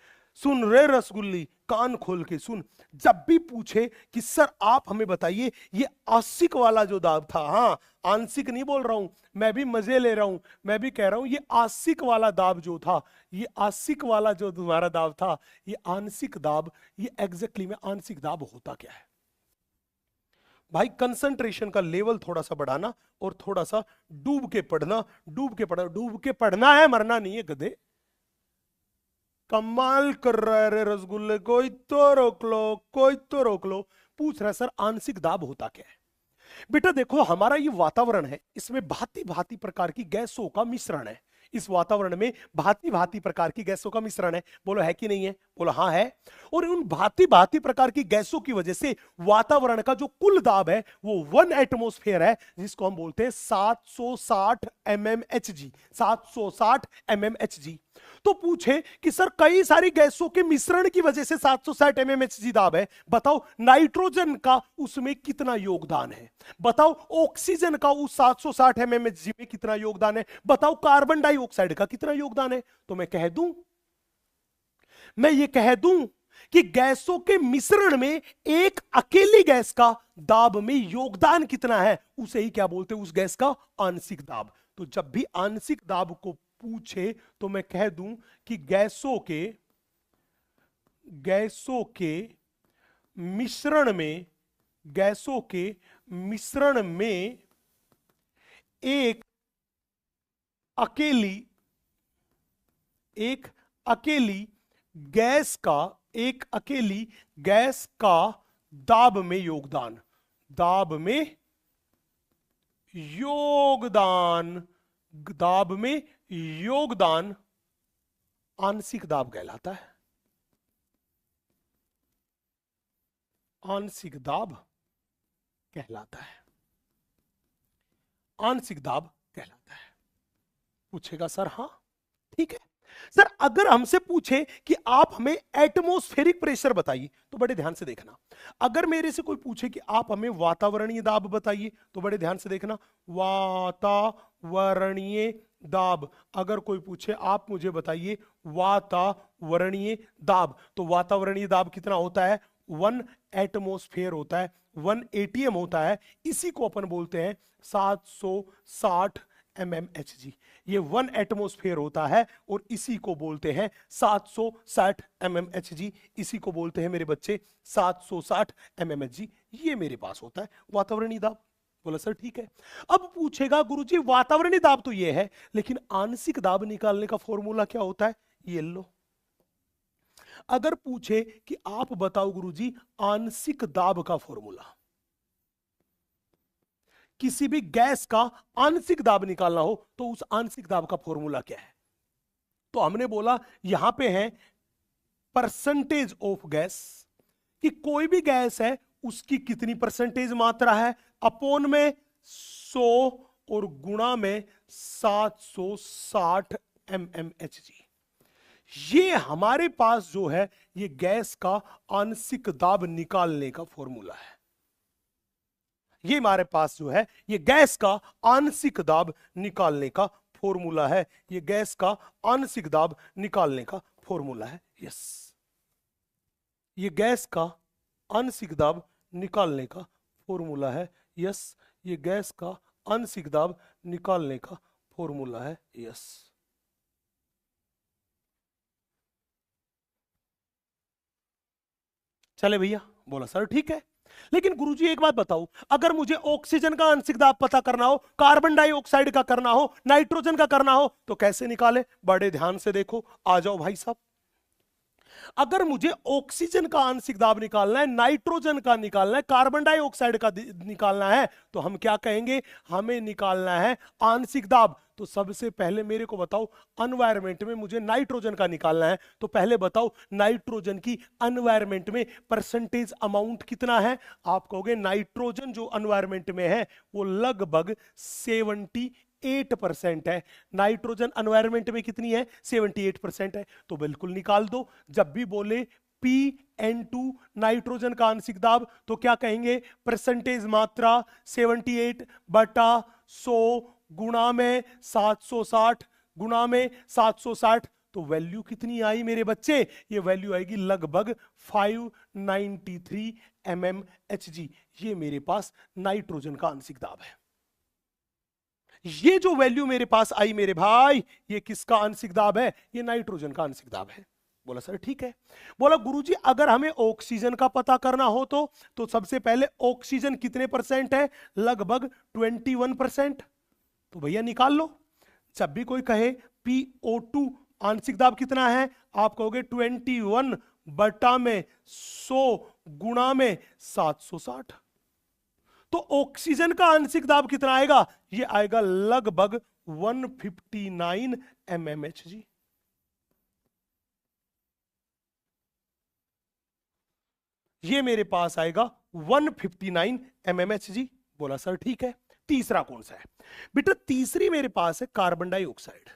सुन रे रसगुल्ली, कान खोल के सुन। जब भी पूछे कि सर आप हमें बताइए ये आशिक वाला जो दाब था, हाँ आंशिक नहीं बोल रहा हूं, मैं भी मजे ले रहा हूं, मैं भी कह रहा हूं ये आशिक वाला दाब जो था, ये आशिक वाला जो तुम्हारा दाब था, ये आंशिक दाब, ये एग्जैक्टली में आंशिक दाब होता क्या है? भाई कंसंट्रेशन का लेवल थोड़ा सा बढ़ाना और थोड़ा सा डूब के पढ़ना, डूब के पढ़ना, डूब के पढ़ना है, मरना नहीं है गधे। कमाल कर रहा है रे रसगुल्ले, कोई तो रोक लो, कोई तो रोक लो। पूछ रहा है सर आंशिक दाब होता क्या है? बेटा देखो हमारा ये वातावरण है, इसमें भांति भांति प्रकार की गैसों का मिश्रण है। इस वातावरण में भांति भांति प्रकार की गैसों का मिश्रण है। बोलो है कि नहीं है? बोलो हाँ है। और उन भांति भांति प्रकार की गैसों की वजह से वातावरण का जो कुल दाब है वो 1 एटमॉस्फेयर है, जिसको हम बोलते हैं 760 mmHg, 760 mmHg। तो पूछे कि सर कई सारी गैसों के मिश्रण की वजह से 760 mmHg दाब है, बताओ नाइट्रोजन का उसमें कितना योगदान है? बताओ ऑक्सीजन का उस 760 mmHg में कितना योगदान है? बताओ कार्बन डाइऑक्साइड का कितना योगदान है? तो मैं ये कह दूं कि गैसों के मिश्रण में एक अकेली गैस का दाब में योगदान कितना है, उसे ही क्या बोलते हैं? उस गैस का आंशिक दाब। तो जब भी आंशिक दाब को पूछे तो मैं कह दूं कि गैसों के मिश्रण में एक अकेली गैस का दाब में योगदान आंशिक दाब कहलाता है। आंशिक दाब कहलाता है। पूछेगा सर हाँ ठीक है। सर अगर हमसे पूछे कि आप हमें एटमॉस्फेरिक प्रेशर बताइए तो बड़े ध्यान से देखना। अगर मेरे से कोई पूछे कि आप हमें वातावरणीय दाब बताइए तो बड़े ध्यान से देखना। वातावरणीय दाब, अगर कोई पूछे आप मुझे बताइए वातावरणीय दाब, तो वातावरणीय दाब कितना होता है? 1 एटमॉस्फेयर होता है, 1 ATM होता है। इसी को अपन बोलते हैं 760 mmHg। ये 1 एटमॉस्फेयर होता है और इसी को बोलते हैं 760 mmHg। इसी को बोलते हैं मेरे बच्चे 760 mmHg। ये मेरे पास होता है वातावरणीय दाब। बोला सर ठीक है। अब पूछेगा गुरुजी वातावरणीय दाब तो ये है, लेकिन आंशिक दाब निकालने का फॉर्मूला क्या होता है? ये लो। अगर पूछे कि आप बताओ गुरुजी आंशिक दाब का फॉर्मूला, किसी भी गैस का आंशिक दाब निकालना हो तो उस आंशिक दाब का फॉर्मूला क्या है? तो हमने बोला यहां पे है परसेंटेज ऑफ गैस, कि कोई भी गैस है उसकी कितनी परसेंटेज मात्रा है, अपॉन में 100 और गुणा में 760 mmHg। ये हमारे पास जो है ये गैस का आंशिक दाब निकालने का फॉर्मूला है। ये हमारे पास जो है ये गैस का आंशिक दाब निकालने का फॉर्मूला है। ये गैस का आंशिक दाब निकालने का फॉर्मूला है। यस, ये गैस का आंशिक दाब निकालने का फॉर्मूला है। यस, ये गैस का आंशिक दाब निकालने का फॉर्मूला है। यस, चले भैया, बोला सर ठीक है। लेकिन गुरुजी एक बात बताओ, अगर मुझे ऑक्सीजन का आंशिक दाब पता करना हो, कार्बन डाइऑक्साइड का करना हो, नाइट्रोजन का करना हो, तो कैसे निकाले? बड़े ध्यान से देखो, आ जाओ भाई साहब। अगर मुझे ऑक्सीजन का आंशिक दाब निकालना है, नाइट्रोजन का निकालना है, कार्बन डाइऑक्साइड का निकालना है, तो हम क्या कहेंगे? हमें निकालना है आंशिक दाब। तो सबसे पहले मेरे को बताओ, एनवायरमेंट में मुझे नाइट्रोजन का निकालना है, तो पहले बताओ नाइट्रोजन की एनवायरमेंट में परसेंटेज अमाउंट कितना है? आप कहोगे नाइट्रोजन जो एनवायरमेंट में है वो लगभग 78% है। नाइट्रोजन एनवायरमेंट में कितनी है? 78% है। तो बिल्कुल निकाल दो। जब भी बोले PN2 नाइट्रोजन का आंशिक दाब, तो क्या कहेंगे? परसेंटेज मात्रा 78 बटा 100 गुणा में 760 गुणा में 760। तो वैल्यू कितनी आई मेरे बच्चे? ये वैल्यू आएगी लगभग 593 mmHg। ये मेरे पास नाइट्रोजन का आंशिक दाब है। ये जो वैल्यू मेरे पास आई मेरे भाई, ये किसका आंशिक दाब है? ये नाइट्रोजन का आंशिक दाब है। बोला सर ठीक है। बोला गुरुजी अगर हमें ऑक्सीजन का पता करना हो तो सबसे पहले ऑक्सीजन कितने परसेंट है? लगभग 21%। तो भैया निकाल लो। जब भी कोई कहे PO2 आंशिक दाब कितना है, आप कहोगे 21 बटा में 100 गुणा में 760। तो ऑक्सीजन का आंशिक दाब कितना आएगा? ये आएगा लगभग 159 mmHg। ये मेरे पास आएगा 159 mmHg। बोला सर ठीक है। तीसरा कौन सा है बेटा? तीसरी मेरे पास है कार्बन डाइऑक्साइड।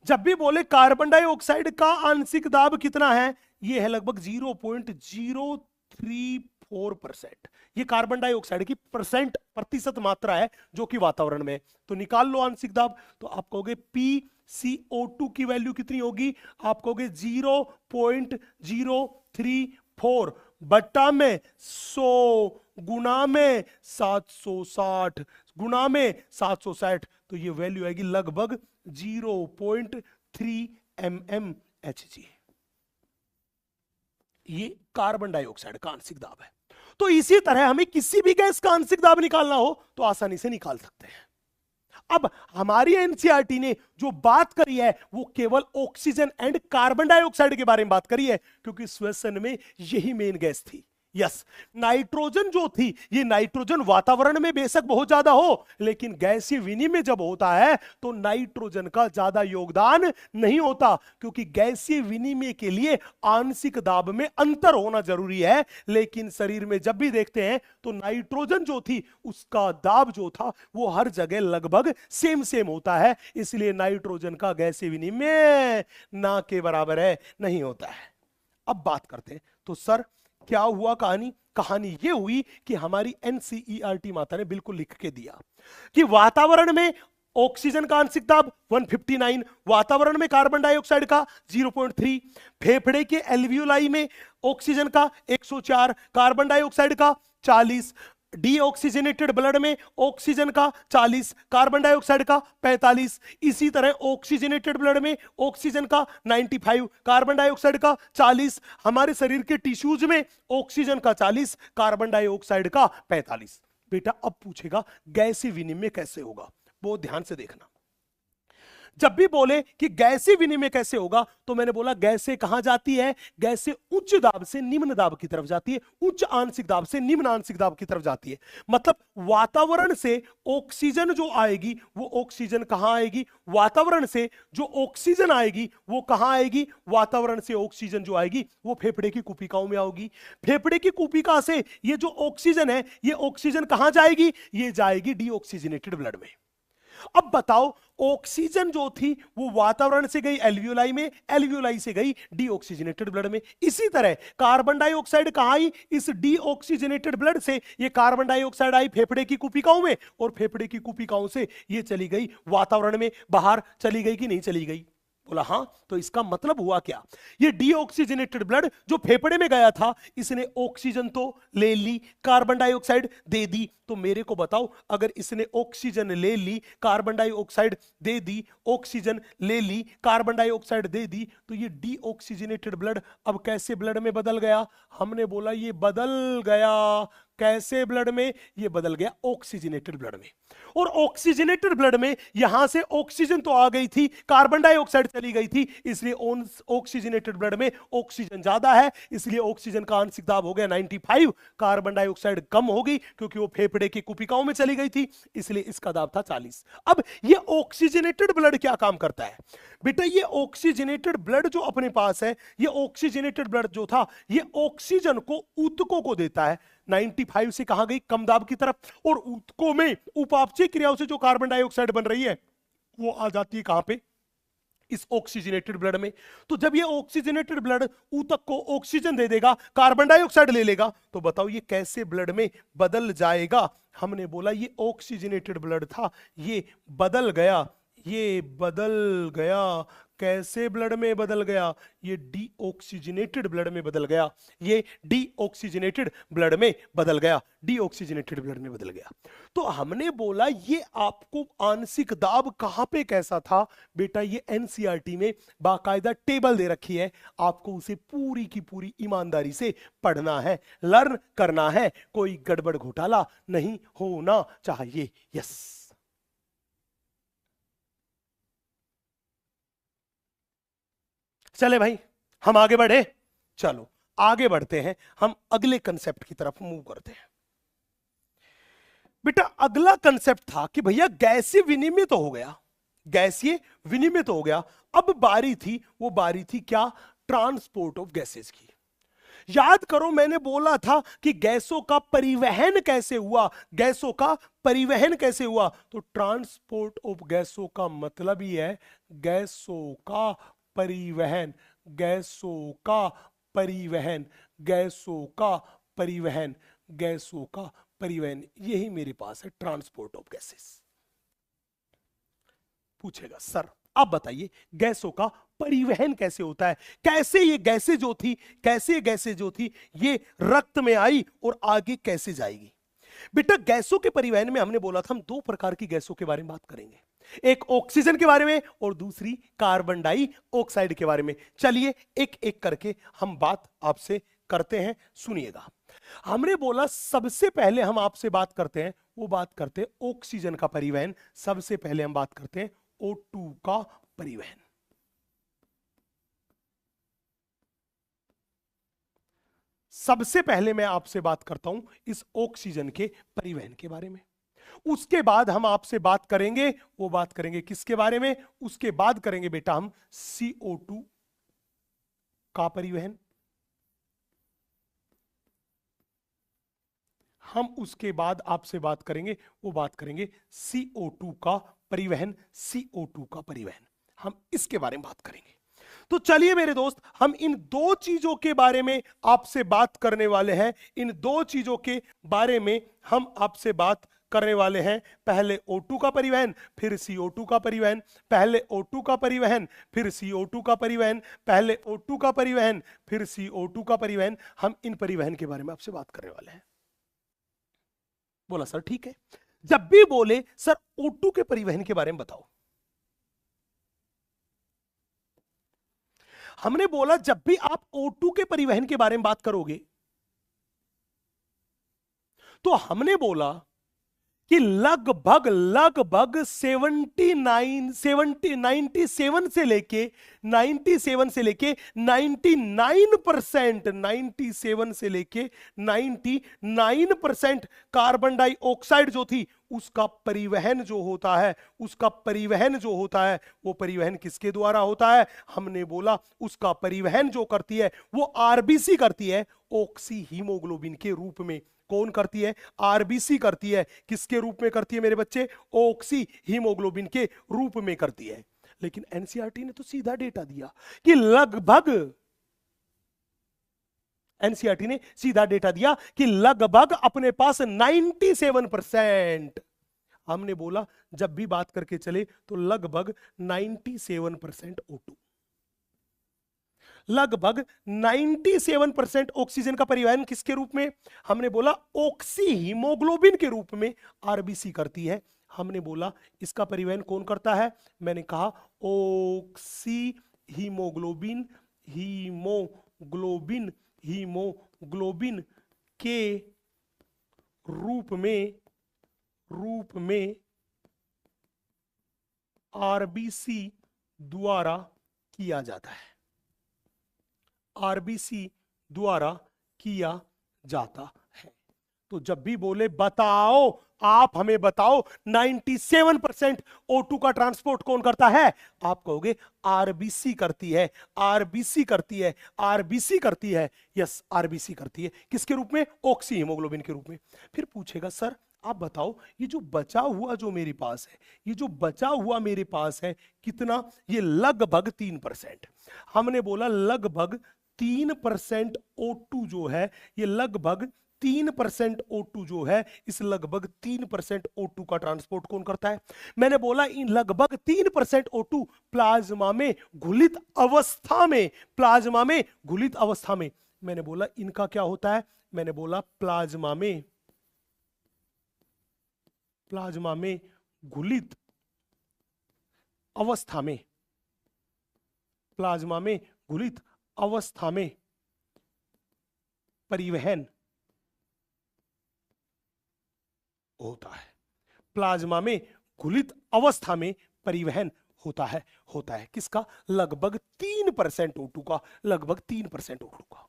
जब भी बोले कार्बन डाइऑक्साइड का आंशिक दाब कितना है, ये है लगभग 0.034%। ये कार्बन डाइऑक्साइड की प्रतिशत मात्रा है जो कि वातावरण में। तो निकाल लो आंशिक दाब। तो आप कहोगे PCO2 की वैल्यू कितनी होगी? आप कहोगे 0.034 बटा में 100 गुणा में 760 गुणा में 760। तो ये वैल्यू आएगी लगभग 0.3 mmHg। ये कार्बन डाइऑक्साइड का आंशिक दाब है। तो इसी तरह हमें किसी भी गैस का आंशिक दाब निकालना हो तो आसानी से निकाल सकते हैं। अब हमारी एनसीईआरटी ने जो बात करी है वो केवल ऑक्सीजन एंड कार्बन डाइऑक्साइड के बारे में बात करी है, क्योंकि इस क्वेश्चन में यही मेन गैस थी। यस, नाइट्रोजन जो थी, ये नाइट्रोजन वातावरण में बेशक बहुत ज्यादा हो, लेकिन गैसीय विनिमय जब होता है तो नाइट्रोजन का ज्यादा योगदान नहीं होता, क्योंकि गैसीय विनिमय के लिए आंशिक दाब में अंतर होना जरूरी है। लेकिन शरीर में जब भी देखते हैं तो नाइट्रोजन जो थी उसका दाब जो था वो हर जगह लगभग सेम होता है, इसलिए नाइट्रोजन का गैसीय विनिमय ना के बराबर है, नहीं होता है। अब बात करते हैं तो सर क्या हुआ कहानी? कहानी ये हुई कि हमारी एनसीईआरटी माता ने बिल्कुल लिख के दिया कि वातावरण में ऑक्सीजन का आंशिक दाब 159, वातावरण में कार्बन डाइऑक्साइड का 0.3, फेफड़े के एल्वियोलाई में ऑक्सीजन का 104, कार्बन डाइऑक्साइड का 40, डीऑक्सीजनेटेड ब्लड में ऑक्सीजन का 40, कार्बन डाइऑक्साइड का 45, इसी तरह ऑक्सीजनेटेड ब्लड में ऑक्सीजन का 95, कार्बन डाइऑक्साइड का 40, हमारे शरीर के टिश्यूज में ऑक्सीजन का 40, कार्बन डाइऑक्साइड का 45। बेटा अब पूछेगा गैसीय विनिमय कैसे होगा? बहुत ध्यान से देखना। जब भी बोले कि गैसीय विनिमय कैसे होगा, तो मैंने बोला गैसें कहां जाती है, गैसें उच्च दाब से निम्न दाब की तरफ जाती है, उच्च आंशिक दाब से निम्न आंशिक दाब की तरफ जाती है। मतलब वातावरण से ऑक्सीजन जो आएगी वो ऑक्सीजन कहां आएगी, वातावरण से जो ऑक्सीजन आएगी वो कहां आएगी, वातावरण से ऑक्सीजन जो आएगी वो फेफड़े की कुपिकाओं में आएगी। फेफड़े की कुपिका से ये जो ऑक्सीजन है, ये ऑक्सीजन कहां जाएगी, ये जाएगी डीऑक्सीजनेटेड ब्लड में। अब बताओ, ऑक्सीजन जो थी वो वातावरण से गई एल्वियोलाई में, एल्वियोलाई से गई डीऑक्सीजनेटेड ब्लड में। इसी तरह कार्बन डाइऑक्साइड कहां आई, इस डीऑक्सीजनेटेड ब्लड से ये कार्बन डाइऑक्साइड आई फेफड़े की कुपिकाओं में, और फेफड़े की कुपिकाओं से ये चली गई वातावरण में, बाहर चली गई कि नहीं चली गई? बोला हां। तो इसका मतलब हुआ क्या, ये डीऑक्सीजनेटेड ब्लड जो फेफड़े में गया था, इसने ऑक्सीजन तो ले ली, कार्बन डाइऑक्साइड दे दी। तो मेरे को बताओ, अगर इसने ऑक्सीजन ले ली, कार्बन डाइऑक्साइड दे दी, ऑक्सीजन ले ली, कार्बन डाइऑक्साइड दे दी, तो ये डीऑक्सीजनेटेड ब्लड अब कैसे ब्लड में बदल गया? हमने बोला ये बदल गया कैसे ब्लड में, ये बदल गया ऑक्सीजनेटेड ब्लड में। और ऑक्सीजनेटेड ब्लड में यहां से ऑक्सीजन तो आ गई थी, कार्बन डाइऑक्साइड चली गई थी, इसलिए ऑक्सीजनेटेड ब्लड में ऑक्सीजन ज्यादा है, इसलिए ऑक्सीजन का आंशिक दाब हो गया 95, कार्बन डाइऑक्साइड कम हो गई क्योंकि वो फेफड़े की कुपिकाओं में चली गई थी, इसलिए इसका दाब था 40। अब ये ऑक्सीजनेटेड ब्लड क्या काम करता है बेटा? ये ऑक्सीजनेटेड ब्लड जो अपने पास है, ये ऑक्सीजनेटेड ब्लड जो था, ये ऑक्सीजन को ऊतकों को देता है। 95 से कहां गई, कम दाब की तरफ, और ऊतकों में उपापचय क्रियाओं से जो कार्बन डाइऑक्साइड बन रही है वो आ जाती है कहां पे, इस ऑक्सीजनेटेड ब्लड में। तो जब ये ऑक्सीजनेटेड ब्लड ऊतक को ऑक्सीजन दे देगा, कार्बन डाइऑक्साइड ले लेगा, तो बताओ ये कैसे ब्लड में बदल जाएगा? हमने बोला ये ऑक्सीजनेटेड ब्लड था, ये बदल गया, ये बदल गया। कैसे ब्लड में बदल गया? ये डीऑक्सीजनेटेड ब्लड में बदल गया, ये डीऑक्सीजनेटेड ब्लड में बदल गया, डीऑक्सीजनेटेड ब्लड में बदल गया। तो हमने बोला ये आपको आंशिक दाब कहां पे कैसा था बेटा? ये एनसीईआरटी में बाकायदा टेबल दे रखी है, आपको उसे पूरी की पूरी ईमानदारी से पढ़ना है, लर्न करना है, कोई गड़बड़ घोटाला नहीं होना चाहिए। यस, चले भाई हम आगे बढ़े। चलो आगे बढ़ते हैं, हम अगले कंसेप्ट की तरफ मूव करते हैं। बेटा अगला कंसेप्ट था कि भैया गैसीय विनिमय तो हो गया, गैसीय विनिमय तो हो गया, अब बारी थी, वो बारी थी क्या? ट्रांसपोर्ट ऑफ गैसेस की। याद करो मैंने बोला था कि गैसों का परिवहन कैसे हुआ, गैसों का परिवहन कैसे हुआ? तो ट्रांसपोर्ट ऑफ गैसों का मतलब ही है गैसों का परिवहन, गैसों का परिवहन, गैसों का परिवहन, गैसों का परिवहन, यही मेरे पास है ट्रांसपोर्ट ऑफ गैसेस। पूछेगा सर आप बताइए गैसों का परिवहन कैसे होता है, कैसे ये गैसें जो थी, कैसे ये गैसें जो थी ये रक्त में आई और आगे कैसे जाएगी? बेटा गैसों के परिवहन में हमने बोला था हम दो प्रकार की गैसों के बारे में बात करेंगे, एक ऑक्सीजन के बारे में और दूसरी कार्बन डाइऑक्साइड के बारे में। चलिए एक एक करके हम बात आपसे करते हैं, सुनिएगा। हमने बोला सबसे पहले हम आपसे बात करते हैं, वो बात करते हैं ऑक्सीजन का परिवहन। सबसे पहले हम बात करते हैं O2 का परिवहन। सबसे पहले मैं आपसे बात करता हूं इस ऑक्सीजन के परिवहन के बारे में। उसके बाद हम आपसे बात करेंगे, वो बात करेंगे किसके बारे में? उसके बाद करेंगे बेटा हम CO2 का परिवहन। हम उसके बाद आपसे बात करेंगे, वो बात करेंगे CO2 का परिवहन, CO2 का परिवहन, हम इसके बारे में बात करेंगे। तो चलिए मेरे दोस्त हम इन दो चीजों के बारे में आपसे बात करने वाले हैं, इन दो चीजों के बारे में हम आपसे बात करने वाले हैं। पहले O2 का परिवहन फिर CO2 का परिवहन, पहले O2 का परिवहन फिर CO2 का परिवहन, पहले O2 का परिवहन फिर CO2 का परिवहन। हम इन परिवहन के बारे में आपसे बात करने वाले हैं। बोला सर ठीक है। जब भी बोले सर O2 के परिवहन के बारे में बताओ, हमने बोला जब भी आप O2 के परिवहन के बारे में बात करोगे तो हमने बोला कि लगभग लगभग 97 से लेके 99% 97 से लेके 99% कार्बन डाइऑक्साइड जो थी उसका परिवहन जो होता है, वो परिवहन किसके द्वारा होता है? हमने बोला उसका परिवहन जो करती है वो आरबीसी करती है, ऑक्सी हीमोग्लोबिन के रूप में। कौन करती है? आरबीसी करती है। किसके रूप में करती है मेरे बच्चे? ऑक्सी हीमोग्लोबिन के रूप में करती है। लेकिन एनसीईआरटी ने तो सीधा डेटा दिया कि लगभग अपने पास 97%। हमने बोला जब भी बात करके चले तो लगभग 97% O2, लगभग 97% ऑक्सीजन का परिवहन किसके रूप में? हमने बोला ऑक्सी हीमोग्लोबिन के रूप में आरबीसी करती है। हमने बोला इसका परिवहन कौन करता है? मैंने कहा ऑक्सी हीमोग्लोबिन हीमोग्लोबिन के रूप में आरबीसी द्वारा किया जाता है, आरबीसी द्वारा किया जाता है। तो जब भी बोले बताओ, आप हमें बताओ 97% O2 का ट्रांसपोर्ट कौन करता है? आप कहोगे आरबीसी करती है, आरबीसी करती है, आरबीसी करती है। यस, आरबीसी करती है। किसके रूप में? ऑक्सी हीमोग्लोबिन के रूप में। फिर पूछेगा सर आप बताओ ये जो बचा हुआ जो मेरे पास है, ये जो बचा हुआ मेरे पास है कितना? ये लगभग 3%। हमने बोला लगभग 3% O2 जो है, ये लगभग 3% O2 जो है, इस लगभग 3% O2 का ट्रांसपोर्ट कौन करता है? मैंने बोला इन लगभग 3% O2 प्लाज्मा में घुलित अवस्था में, प्लाज्मा में घुलित अवस्था में, मैंने बोला इनका क्या होता है? मैंने बोला प्लाज्मा में घुलित अवस्था में, प्लाज्मा में घुलित अवस्था में परिवहन होता है, प्लाज्मा में घुलित अवस्था में परिवहन होता है किसका? लगभग 3% O2 का, लगभग 3% O2 का।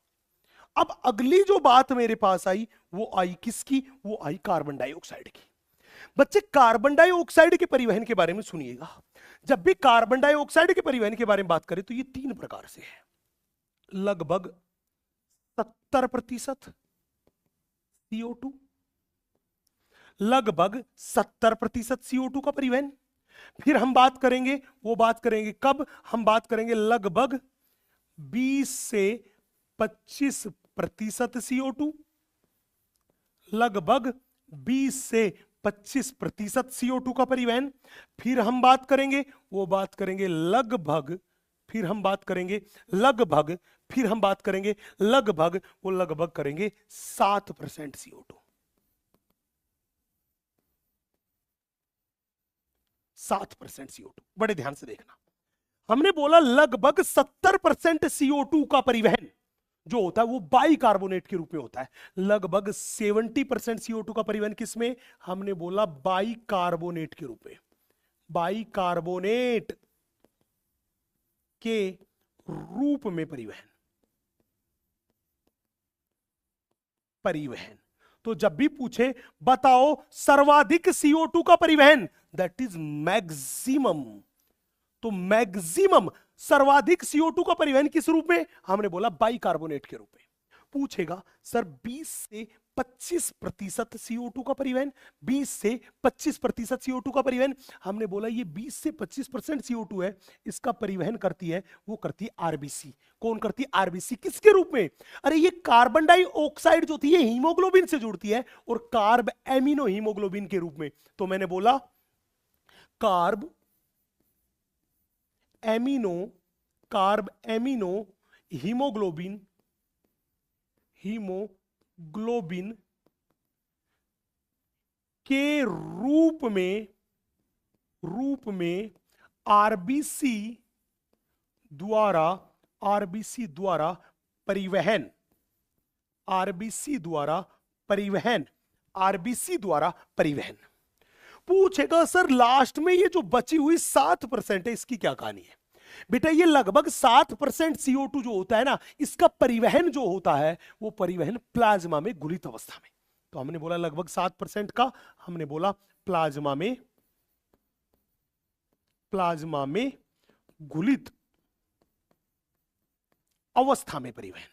अब अगली जो बात मेरे पास आई वो आई किसकी? वो आई कार्बन डाइऑक्साइड की। बच्चे कार्बन डाइऑक्साइड के परिवहन के बारे में सुनिएगा। जब भी कार्बन डाइऑक्साइड के परिवहन के बारे में बात करें तो ये 3 प्रकार से है। लगभग 70% CO2, लगभग 70% CO2 का परिवहन। फिर हम बात करेंगे, वो बात करेंगे कब? हम बात करेंगे लगभग 20 से 25% CO2, लगभग 20 से 25% CO2 का परिवहन। फिर हम बात करेंगे, वो बात करेंगे लगभग, फिर हम बात करेंगे लगभग, फिर हम बात करेंगे लगभग, वो लगभग करेंगे 7% CO2, 7% CO2। बड़े ध्यान से देखना, हमने बोला लगभग 70% CO2 का परिवहन जो होता है वो बाइकार्बोनेट के रूप में होता है। लगभग 70% CO2 का परिवहन किसमें? हमने बोला बाइकार्बोनेट के रूप में, बाइकार्बोनेट के रूप में परिवहन। तो जब भी पूछे बताओ सर्वाधिक CO2 का परिवहन, दैट इज मैक्सिमम। तो मैक्सिमम सर्वाधिक CO2 का परिवहन किस रूप में? हमने बोला बाइकार्बोनेट के रूप में। पूछेगा सर 20 से 25% CO2 का परिवहन, 20 से 25% CO2 का परिवहन। हमने बोला ये 20 से 25% CO2 है, इसका परिवहन करती है, वो करती है आरबीसी। कौन करती है? आरबीसी। किसके रूप में? अरे ये कार्बन डाइऑक्साइड जो थी ये हीमोग्लोबिन से जुड़ती है और कार्ब एमिनो हीमोग्लोबिन के रूप में। तो मैंने बोला कार्ब एमिनो हीमोग्लोबिन के रूप में आरबीसी द्वारा परिवहन, आरबीसी द्वारा परिवहन। पूछेगा सर लास्ट में ये जो बची हुई 7% है इसकी क्या कहानी है? बेटा ये लगभग 7% CO2 जो होता है ना, इसका परिवहन जो होता है वो परिवहन प्लाज्मा में घुलित अवस्था में। तो हमने बोला लगभग 7% का, हमने बोला प्लाज्मा में घुलित अवस्था में परिवहन।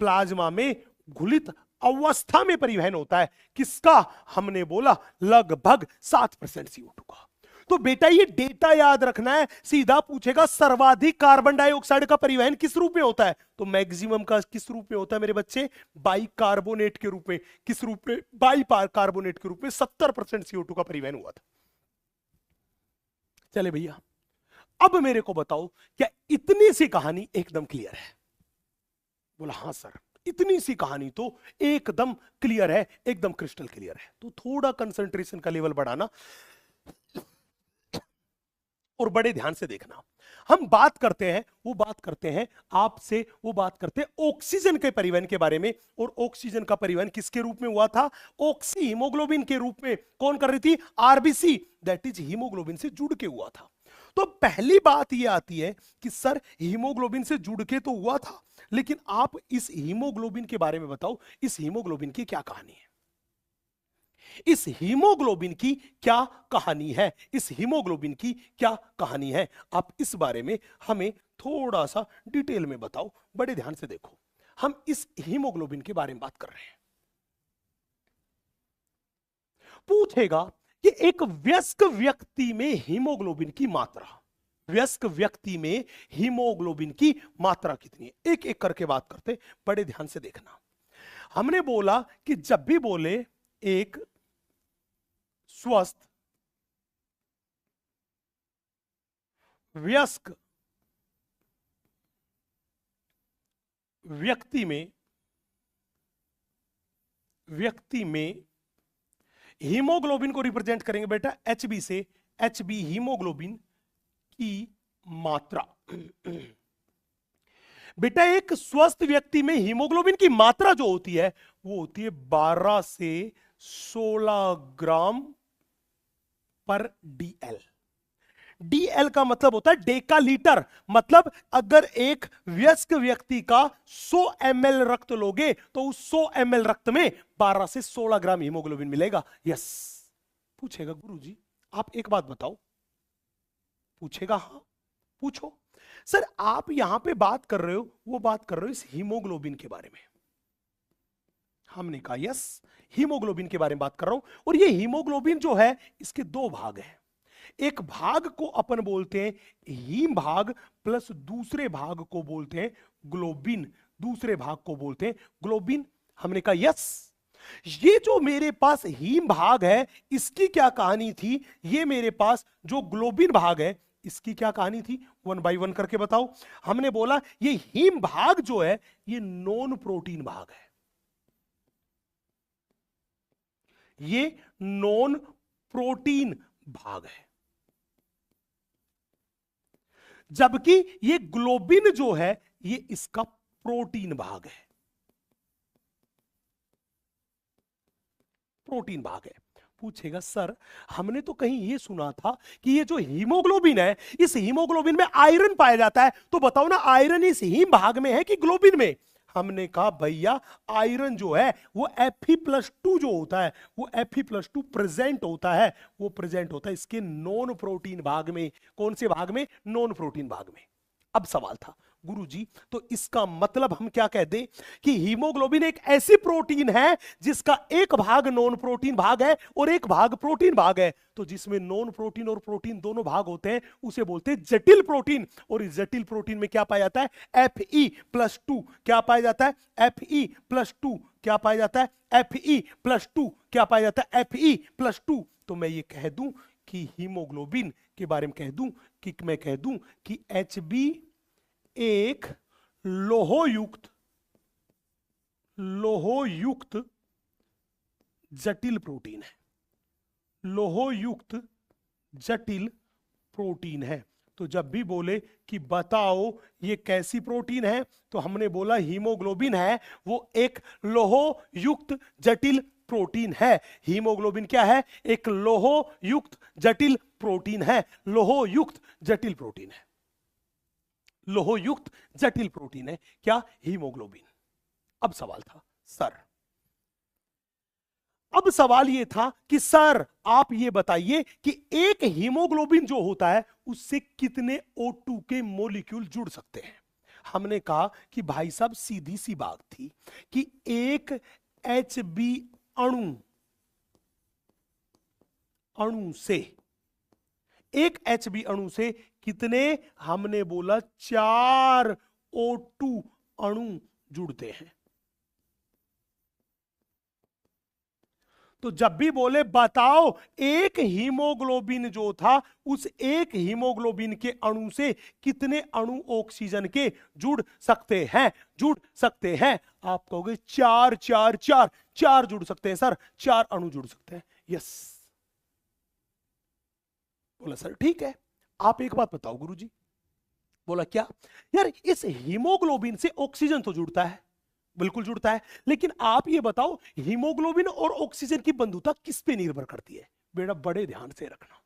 प्लाज्मा में घुलित अवस्था में परिवहन होता है किसका? हमने बोला लगभग 7% CO2 का। तो बेटा ये डेटा याद रखना है, सीधा पूछेगा सर्वाधिक कार्बन डाइऑक्साइड का परिवहन किस रूप में होता है? तो मैक्सिमम का किस रूप में होता है मेरे बच्चे? बाइकार्बोनेट के रूप में। किस रूप में? बाइकार्बोनेट के रूप में 70% CO2 का परिवहन हुआ था। चले भैया, अब मेरे को बताओ क्या इतनी सी कहानी एकदम क्लियर है? बोला हाँ सर, इतनी सी कहानी तो एकदम क्लियर है, एकदम क्रिस्टल क्लियर है। तो थोड़ा कंसंट्रेशन का लेवल बढ़ाना और बड़े ध्यान से देखना। हम बात करते हैं आपसे वो बात करते हैं ऑक्सीजन के परिवहन के बारे में। और ऑक्सीजन का परिवहन किसके रूप में हुआ था? ऑक्सी हीमोग्लोबिन के रूप में। कौन कर रही थी? आरबीसी, दैट इज हीमोग्लोबिन से जुड़ के हुआ था। तो पहली बात ये आती है कि सर हीमोग्लोबिन से जुड़ के तो हुआ था, लेकिन आप इस हीमोग्लोबिन के बारे में बताओ, इस हीमोग्लोबिन की क्या कहानी है? इस हीमोग्लोबिन की क्या कहानी है? इस हीमोग्लोबिन की क्या कहानी है? आप इस बारे में हमें थोड़ा सा डिटेल में बताओ, बड़े ध्यान से देखो। हम इस हीमोग्लोबिन के बारे में बात कर रहे हैं। पूछेगा कि एक वयस्क व्यक्ति में हीमोग्लोबिन की मात्रा, वयस्क व्यक्ति में हीमोग्लोबिन की मात्रा कितनी है? एक एक करके बात करते, बड़े ध्यान से देखना। हमने बोला कि जब भी बोले एक स्वस्थ वयस्क व्यक्ति में हीमोग्लोबिन को रिप्रेजेंट करेंगे बेटा HB से। HB हीमोग्लोबिन की मात्रा। बेटा एक स्वस्थ व्यक्ति में हीमोग्लोबिन की मात्रा जो होती है वो होती है 12 से 16 ग्राम पर DL। DL का मतलब होता है डेका लीटर। मतलब अगर एक वयस्क व्यक्ति का 100 ml रक्त लोगे तो उस 100 ml रक्त में 12 से 16 ग्राम हीमोग्लोबिन मिलेगा। यस। पूछेगा गुरुजी आप एक बात बताओ, पूछेगा हाँ पूछो। सर आप यहां पे बात कर रहे हो, वो बात कर रहे हो इस हीमोग्लोबिन के बारे में। हमने कहा यस, हीमोग्लोबिन के बारे में बात कर रहा हूं। और ये हीमोग्लोबिन जो है इसके दो भाग हैं। एक भाग को अपन बोलते हैं हीम भाग, प्लस दूसरे भाग को बोलते हैं ग्लोबिन। दूसरे भाग को बोलते हैं ग्लोबिन। हमने कहा यस। ये जो मेरे पास हीम भाग है इसकी क्या कहानी थी? ये मेरे पास जो ग्लोबिन भाग है इसकी क्या कहानी थी? 1 बाय 1 करके बताओ। हमने बोला ये हीम भाग जो है ये नॉन प्रोटीन भाग है। ये नॉन प्रोटीन भाग है, जबकि ये ग्लोबिन जो है ये इसका प्रोटीन भाग है। प्रोटीन भाग है। पूछेगा सर हमने तो कहीं ये सुना था कि ये जो हीमोग्लोबिन है इस हीमोग्लोबिन में आयरन पाया जाता है, तो बताओ ना आयरन इस हीम भाग में है कि ग्लोबिन में? हमने कहा भैया आयरन जो है वो Fe+2 जो होता है वो Fe+2 प्रेजेंट होता है, वो प्रेजेंट होता है इसके नॉन प्रोटीन भाग में। कौन से भाग में? नॉन प्रोटीन भाग में। अब सवाल था गुरुजी तो इसका मतलब हम क्या कह दें कि हीमोग्लोबिन एक ऐसी प्रोटीन है जिसका एक भाग नॉन प्रोटीन भाग है और एक भाग प्रोटीन भाग है। तो जिसमें नॉन प्रोटीन और प्रोटीन दोनों भाग होते हैं उसे बोलते हैं जटिल प्रोटीन। और इस जटिल प्रोटीन में क्या पाया जाता है? Fe+2। क्या पाया जाता है? Fe+2। क्या पाया जाता है? Fe+2। क्या पाया जाता है? Fe+2। तो मैं ये कह दूं कि हीमोग्लोबिन के बारे में कह दूं कि HB एक लोहोयुक्त जटिल प्रोटीन है। लोहोयुक्त जटिल प्रोटीन है। तो तो जब भी बोले कि बताओ ये कैसी प्रोटीन है, तो हमने बोला हीमोग्लोबिन है, वो एक लोह युक्त जटिल प्रोटीन है। हीमोग्लोबिन क्या है? एक लोह युक्त जटिल प्रोटीन है। लोह युक्त जटिल प्रोटीन है, लोह युक्त जटिल प्रोटीन है क्या? हीमोग्लोबिन। अब सवाल था सर, अब सवाल यह था कि सर आप ये बताइए कि एक हीमोग्लोबिन जो होता है उससे कितने O2 के मॉलिक्यूल जुड़ सकते हैं। हमने कहा कि भाई साहब सीधी सी बात थी कि एक HB अणु से, एक HB अणु से कितने? हमने बोला 4 O2 अणु जुड़ते हैं। तो जब भी बोले बताओ एक हीमोग्लोबिन जो था, उस एक हीमोग्लोबिन के अणु से कितने अणु ऑक्सीजन के जुड़ सकते हैं, जुड़ सकते हैं? आप कहोगे 4 4 4 4 जुड़ सकते हैं सर, 4 अणु जुड़ सकते हैं। यस। बोला सर ठीक है, आप एक बात बताओ गुरुजी। बोला क्या? यार इस हीमोग्लोबिन से ऑक्सीजन तो जुड़ता है, बिल्कुल जुड़ता है, लेकिन आप ये बताओ हीमोग्लोबिन और ऑक्सीजन की बंधुता किस पे निर्भर करती है? बेटा बड़े ध्यान से रखना,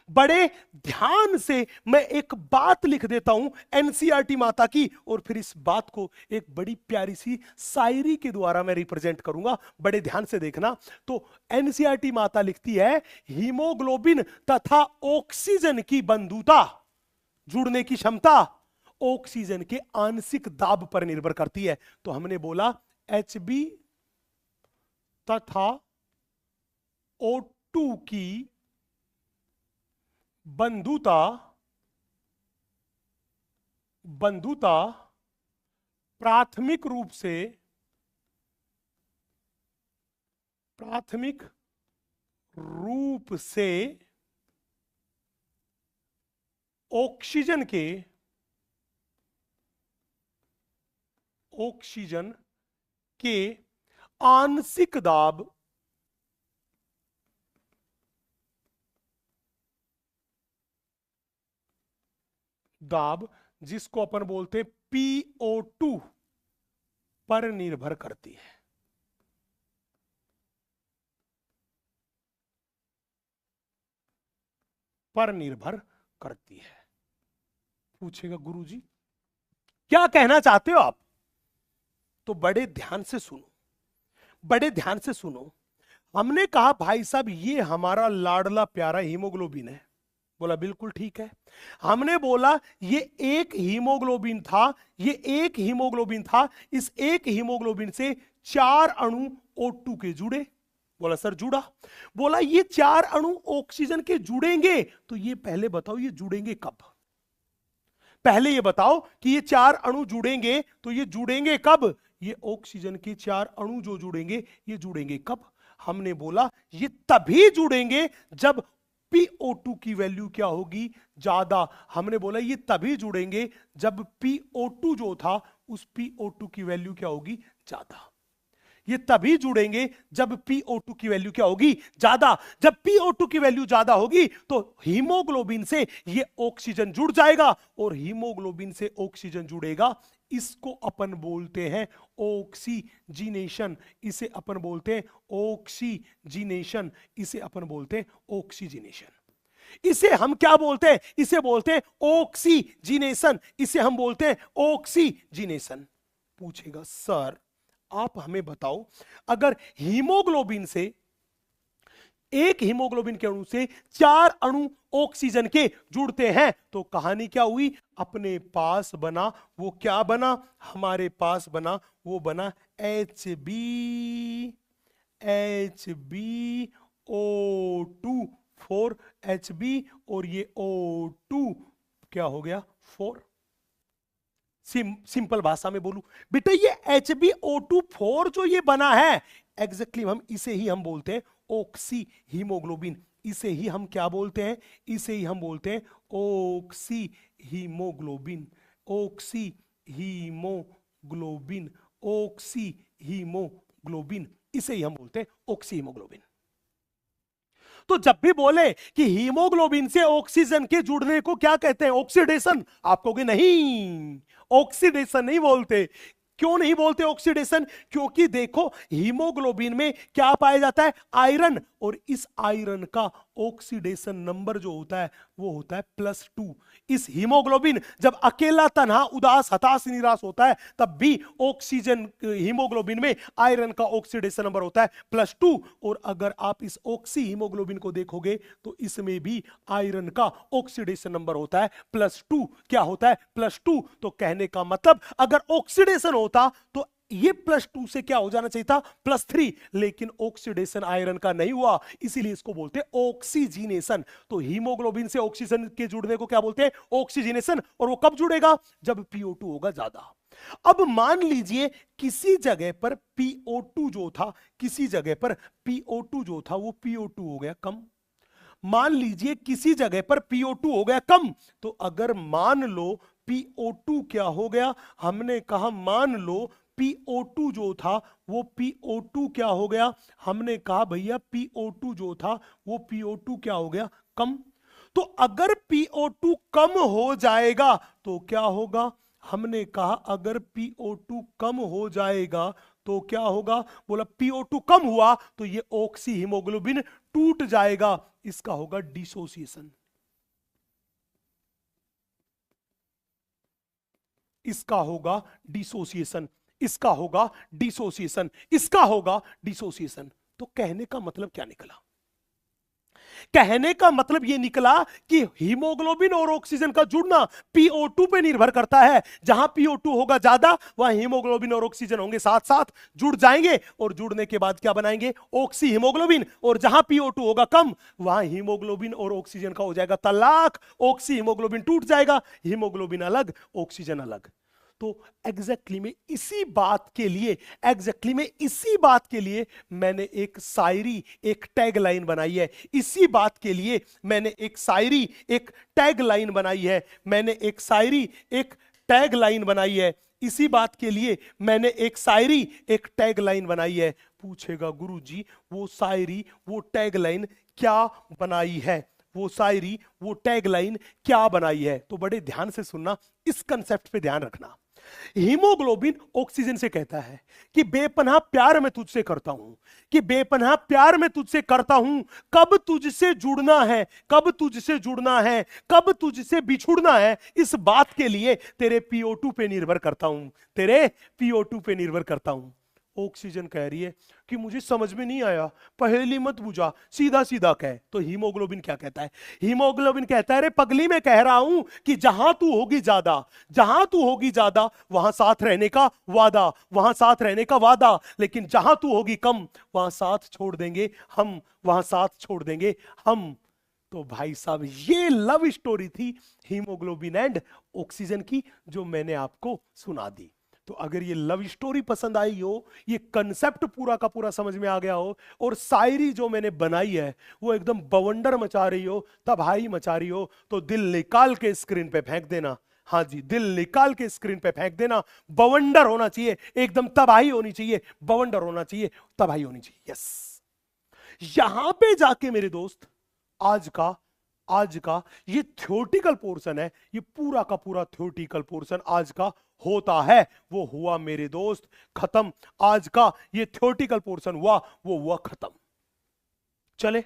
बड़े ध्यान से मैं एक बात लिख देता हूं एनसीईआरटी माता की, और फिर इस बात को एक बड़ी प्यारी सी शायरी के द्वारा मैं रिप्रेजेंट करूंगा। बड़े ध्यान से देखना। तो एनसीईआरटी माता लिखती है, हीमोग्लोबिन तथा ऑक्सीजन की बंधुता, जुड़ने की क्षमता ऑक्सीजन के आंशिक दाब पर निर्भर करती है। तो हमने बोला Hb तथा O2 की बंधुता प्राथमिक रूप से ऑक्सीजन के आंशिक दाब जिसको अपन बोलते हैं PO2 पर निर्भर करती है। पर निर्भर करती है। पूछेगा गुरुजी क्या कहना चाहते हो आप? तो बड़े ध्यान से सुनो, बड़े ध्यान से सुनो। हमने कहा भाई साहब ये हमारा लाडला प्यारा हीमोग्लोबिन है। बोला बिल्कुल ठीक है। हमने बोला ये एक हीमोग्लोबिन था, ये एक हीमोग्लोबिन था, इस एक हीमोग्लोबिन से 4 अणु O2 के जुड़े। बोला सर जुड़ा। बोला ये 4 अणु ऑक्सीजन के जुड़ेंगे, तो ये पहले बताओ ये जुड़ेंगे कब? पहले ये बताओ कि ये 4 अणु जुड़ेंगे, तो ये जुड़ेंगे कब? ये ऑक्सीजन के 4 अणु जो जुड़ेंगे, ये जुड़ेंगे कब? हमने बोला ये तभी जुड़ेंगे जब PO2 की वैल्यू क्या होगी? ज्यादा। हमने बोला ये तभी जुड़ेंगे जब PO2 जो था, उस PO2 की वैल्यू क्या होगी? ज्यादा। ये तभी जुड़ेंगे जब PO2 की वैल्यू क्या होगी? ज्यादा। जब PO2 की वैल्यू ज्यादा होगी तो हीमोग्लोबिन से ये ऑक्सीजन जुड़ जाएगा, और हीमोग्लोबिन से ऑक्सीजन जुड़ेगा, इसको अपन बोलते हैं ऑक्सीजिनेशन। इसे अपन बोलते हैं ऑक्सीजिनेशन। इसे अपन बोलते हैं ऑक्सीजिनेशन। इसे हम क्या बोलते हैं? इसे बोलते हैं ऑक्सीजिनेशन। इसे हम बोलते हैं ऑक्सीजिनेशन। पूछेगा सर आप हमें बताओ, अगर हीमोग्लोबिन से, एक हीमोग्लोबिन के अणु से 4 अणु ऑक्सीजन के जुड़ते हैं, तो कहानी क्या हुई? अपने पास बना वो क्या बना? हमारे पास बना वो बना HbO2 4 Hb, और ये O2 क्या हो गया? 4। सिंपल भाषा में बोलूं बेटा, ये HbO2 4 जो ये बना है, एग्जैक्टली हम इसे ही हम बोलते हैं ऑक्सी हीमोग्लोबिन। इसे ही हम क्या बोलते हैं? इसे ही हम बोलते हैं oxy haemoglobin. Oxy haemoglobin, oxy haemoglobin, इसे ही हम बोलते हैं ऑक्सी हीमोग्लोबिन। तो जब भी बोले कि हीमोग्लोबिन से ऑक्सीजन के जुड़ने को क्या कहते हैं, ऑक्सीडेशन, आप कहोगे नहीं, ऑक्सीडेशन नहीं बोलते। क्यों नहीं बोलते ऑक्सीडेशन? क्योंकि देखो हीमोग्लोबिन में क्या पाया जाता है, आयरन, और इस आयरन का ऑक्सीडेशन नंबर जो होता है वो होता है +2। इस हीमोग्लोबिन जब अकेला तन्हा उदास हताश निराश होता है तब भी ऑक्सीजन हीमोग्लोबिन में आयरन का ऑक्सीडेशन नंबर होता है +2। और अगर आप इस ऑक्सी हीमोग्लोबिन को देखोगे तो इसमें भी आयरन का ऑक्सीडेशन नंबर होता है +2। क्या होता है, +2। तो कहने का मतलब अगर ऑक्सीडेशन होता तो ये +2 से क्या हो जाना चाहिए था, +3, लेकिन ऑक्सीडेशन आयरन का नहीं हुआ, इसीलिए इसको बोलते हैं ऑक्सीजिनेशन। तो हीमोग्लोबिन से ऑक्सीजन के जुड़ने को क्या बोलते हैं, ऑक्सीजिनेशन। और वो कब जुड़ेगा, जब PO2 होगा ज्यादा। अब मान लीजिए किसी जगह पर PO2 जो था, किसी जगह पर PO2 जो था वो PO2 हो गया कम। मान लीजिए किसी जगह पर PO2 हो गया कम, तो अगर मान लो PO2 क्या हो गया, हमने कहा मान लो PO2 जो था वो PO2 क्या हो गया, हमने कहा भैया PO2 जो था वो PO2 क्या हो गया, कम। तो अगर PO2 कम हो जाएगा तो क्या होगा, हमने कहा अगर PO2 कम हो जाएगा तो क्या होगा, बोला PO2 कम हुआ तो ये ऑक्सी हीमोग्लोबिन टूट जाएगा, इसका होगा डिसोसिएशन। इसका होगा डिसोसिएशन, इसका होगा डिसोसिएशन, इसका होगा डिसोसिएशन। तो कहने का मतलब क्या निकला, कहने का मतलब यह निकला कि हीमोग्लोबिन और ऑक्सीजन का जुड़ना PO2 पे निर्भर करता है। जहां PO2 होगा ज्यादा वहां हीमोग्लोबिन और ऑक्सीजन होंगे साथ साथ जुड़ जाएंगे, और जुड़ने के बाद क्या बनाएंगे, ऑक्सी हीमोग्लोबिन। और जहां PO2 होगा कम वहां हीमोग्लोबिन और ऑक्सीजन का हो जाएगा तलाक, ऑक्सी हीमोग्लोबिन टूट जाएगा, हीमोग्लोबिन अलग ऑक्सीजन अलग। तो एग्जैक्टली में इसी बात के लिए, एग्जैक्टली में इसी बात के लिए मैंने एक शायरी, एक टैग लाइन बनाई है। इसी बात के लिए मैंने एक शायरी, एक टैग लाइन बनाई है। मैंने एक शायरी, एक टैग लाइन बनाई है। इसी बात के लिए मैंने एक शायरी, एक टैग लाइन बनाई है। पूछेगा गुरुजी वो शायरी, वो टैग लाइन क्या बनाई है, वो शायरी, वो टैग लाइन क्या बनाई है। तो बड़े ध्यान से सुनना, इस कंसेप्ट पे ध्यान रखना। हीमोग्लोबिन ऑक्सीजन से कहता है कि बेपनाह प्यार मैं तुझसे करता हूं, कि बेपनाह प्यार मैं तुझसे करता हूं, कब तुझसे जुड़ना है, कब तुझसे जुड़ना है, कब तुझसे बिछुड़ना है, इस बात के लिए तेरे PO2 पे निर्भर करता हूं, तेरे PO2 पे निर्भर करता हूं। ऑक्सीजन कह रही है कि मुझे समझ में नहीं आया, पहेली मत बुझा, सीधा सीधा कह। तो हीमोग्लोबिन क्या कहता है, हीमोग्लोबिन कहता है रे पगली मैं कह रहा हूं कि जहां तू होगी ज्यादा, जहां तू होगी ज्यादा वहां साथ रहने का वादा, वहां साथ रहने का वादा, लेकिन जहां तू होगी कम वहां साथ छोड़ देंगे हम, वहां साथ छोड़ देंगे हम। तो भाई साहब ये लव स्टोरी थी हीमोग्लोबिन एंड ऑक्सीजन की, जो मैंने आपको सुना दी। तो अगर ये लव स्टोरी पसंद आई हो, ये कंसेप्ट पूरा का पूरा समझ में आ गया हो, और शायरी जो मैंने बनाई है वो एकदम बवंडर मचा रही हो, तबाही मचा रही हो, तो दिल निकाल के स्क्रीन पे फेंक देना। हाँ जी, दिल निकाल के स्क्रीन पे फेंक देना। बवंडर होना चाहिए, एकदम तबाही होनी चाहिए, बवंडर होना चाहिए, तबाही होनी चाहिए। यस, यहां पे जाके मेरे दोस्त आज का ये थ्योरेटिकल पोर्शन है, ये पूरा का पूरा थ्योरेटिकल पोर्शन आज का होता है, वो हुआ मेरे दोस्त खत्म। आज का ये थ्योरेटिकल पोर्शन हुआ, वो हुआ खत्म। चले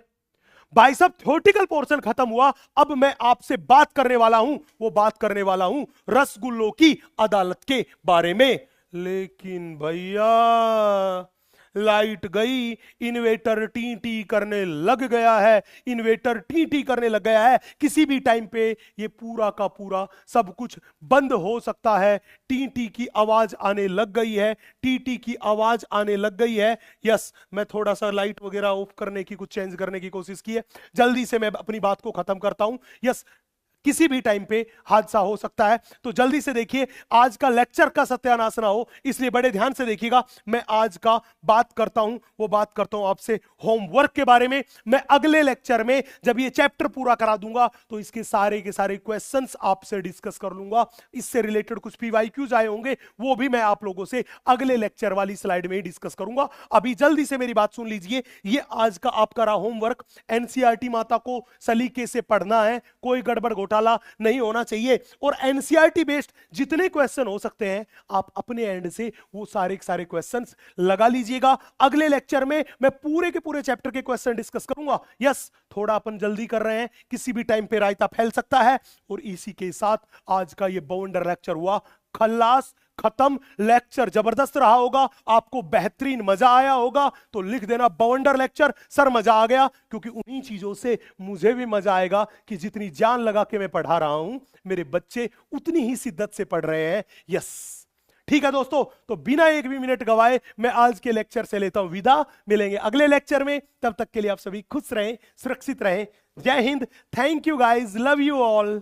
भाई साहब, थ्योरेटिकल पोर्शन खत्म हुआ। अब मैं आपसे बात करने वाला हूं, वो बात करने वाला हूं रसगुल्लों की अदालत के बारे में। लेकिन भैया लाइट गई, इन्वेटर टी टी करने लग गया है, इन्वेटर टी टी करने लग गया है। किसी भी टाइम पे ये पूरा का पूरा सब कुछ बंद हो सकता है। टी टी की आवाज आने लग गई है, टी टी की आवाज आने लग गई है। यस, मैं थोड़ा सा लाइट वगैरह ऑफ करने की, कुछ चेंज करने की कोशिश की है। जल्दी से मैं अपनी बात को खत्म करता हूं। यस, किसी भी टाइम पे हादसा हो सकता है। तो जल्दी से देखिए, आज का लेक्चर का सत्यानाश ना हो, इसलिए बड़े ध्यान से देखिएगा। मैं आज का बात करता हूं, वो बात करता हूं आपसे होमवर्क के बारे में। मैं अगले लेक्चर में जब ये चैप्टर पूरा करा दूंगा तो इसके सारे के सारे क्वेश्चंस आपसे डिस्कस कर लूंगा। इससे रिलेटेड कुछ पीवाईक्यूज आए होंगे, वो भी मैं आप लोगों से अगले लेक्चर वाली स्लाइड में ही डिस्कस करूंगा। अभी जल्दी से मेरी बात सुन लीजिए, ये आज का आपका रहा होमवर्क। एनसीईआरटी माता को सलीके से पढ़ना है, कोई गड़बड़ घोटाला नहीं होना चाहिए, और एनसीईआरटी बेस्ड जितने क्वेश्चन हो सकते हैं आप अपने एंड से वो सारे के सारे क्वेश्चंस लगा लीजिएगा। अगले लेक्चर में मैं पूरे के पूरे चैप्टर के क्वेश्चन डिस्कस करूंगा। यस, थोड़ा अपन जल्दी कर रहे हैं, किसी भी टाइम पे रायता फैल सकता है। और इसी के साथ आज का ये बवंडर लेक्चर हुआ खल्लास, खत्म। लेक्चर जबरदस्त रहा होगा, आपको बेहतरीन मजा आया होगा, तो लिख देना बवंडर लेक्चर। सर मजा आ गया, क्योंकि उन्हीं चीजों से मुझे भी मजा आएगा कि जितनी जान लगा के मैं पढ़ा रहा हूं, मेरे बच्चे उतनी ही शिद्दत से पढ़ रहे हैं। यस, ठीक है दोस्तों, तो बिना एक भी मिनट गवाए मैं आज के लेक्चर से लेता हूं विदा। मिलेंगे अगले लेक्चर में, तब तक के लिए आप सभी खुश रहें, सुरक्षित रहें। जय Hind, thank you guys, love you all.